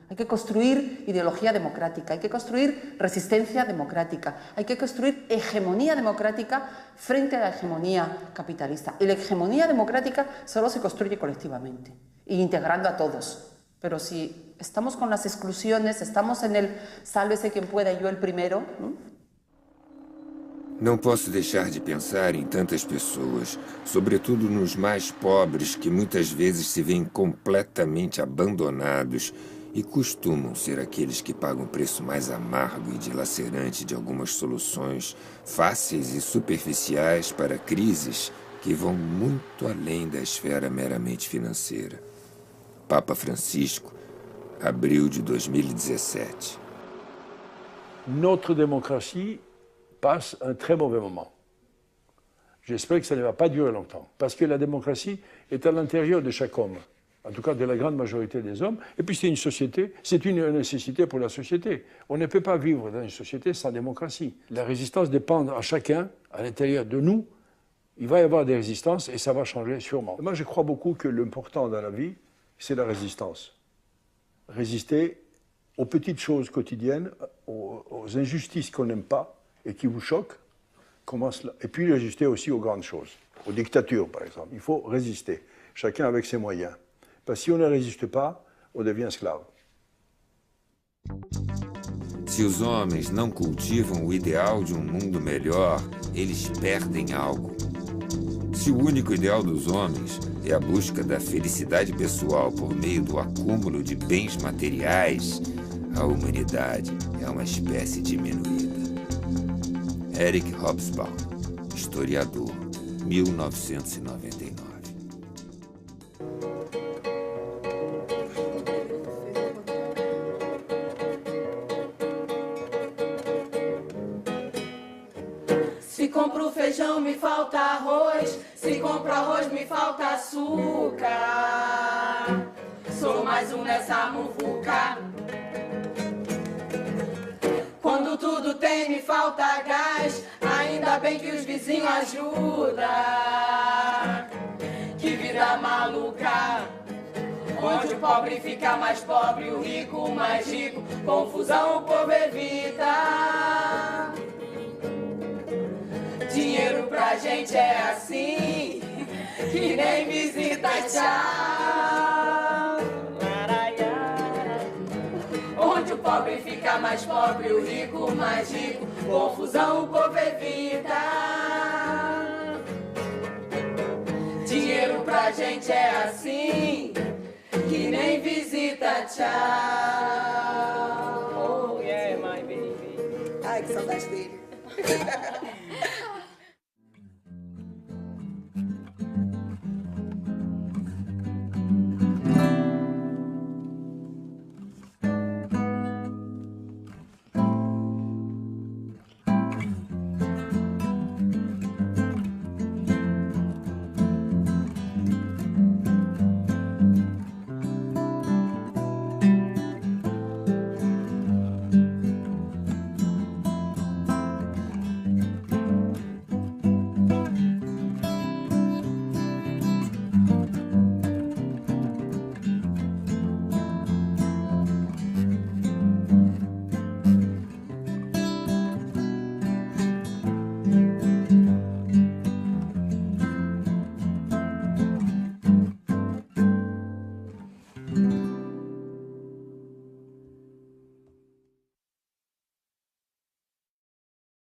Hay que construir ideología democrática, hay que construir resistencia democrática, hay que construir hegemonía democrática frente a la hegemonía capitalista. Y la hegemonía democrática solo se construye colectivamente, e integrando a todos. Pero si estamos con las exclusiones, estamos en el sálvese quien pueda y yo el primero. Não posso deixar de pensar em tantas pessoas, sobretudo nos mais pobres, que muitas vezes se veem completamente abandonados e costumam ser aqueles que pagam o preço mais amargo e dilacerante de algumas soluções fáceis e superficiais para crises que vão muito além da esfera meramente financeira. Papa Francisco, abril de 2017. Notre démocratie passe un très mauvais moment. J'espère que ça ne va pas durer longtemps, parce que la démocratie est à l'intérieur de chaque homme. En tout cas de la grande majorité des hommes, et puis c'est une société, c'est une nécessité pour la société. On ne peut pas vivre dans une société sans démocratie. La résistance dépend à chacun, à l'intérieur de nous. Il va y avoir des résistances et ça va changer sûrement. Moi je crois beaucoup que l'important dans la vie, c'est la résistance. Résister aux petites choses quotidiennes, aux injustices qu'on n'aime pas et qui vous choquent, et puis résister aussi aux grandes choses, aux dictatures par exemple. Il faut résister, chacun avec ses moyens. Parce que si on ne résiste pas, on devient esclave. Se os homens não cultivam o ideal de um mundo melhor, eles perdem algo. Se o único ideal dos homens é a busca da felicidade pessoal por meio do acúmulo de bens materiais, a humanidade é uma espécie diminuída. Eric Hobsbawm, historiador, 1999. Se compro feijão, me falta arroz. Se compro arroz, me falta açúcar. Sou mais um nessa muvuca. Quando tudo tem, me falta gás. Ainda bem que os vizinhos ajudam. Que vida maluca, onde o pobre fica mais pobre, o rico mais rico. Confusão o povo evita. Dinheiro pra gente é assim, que nem visita, tchau. Onde o pobre fica mais pobre, o rico mais rico. Confusão o povo evita. Dinheiro pra gente é assim, que nem visita, tchau. Oh, yeah, my baby. Ai, que saudade dele.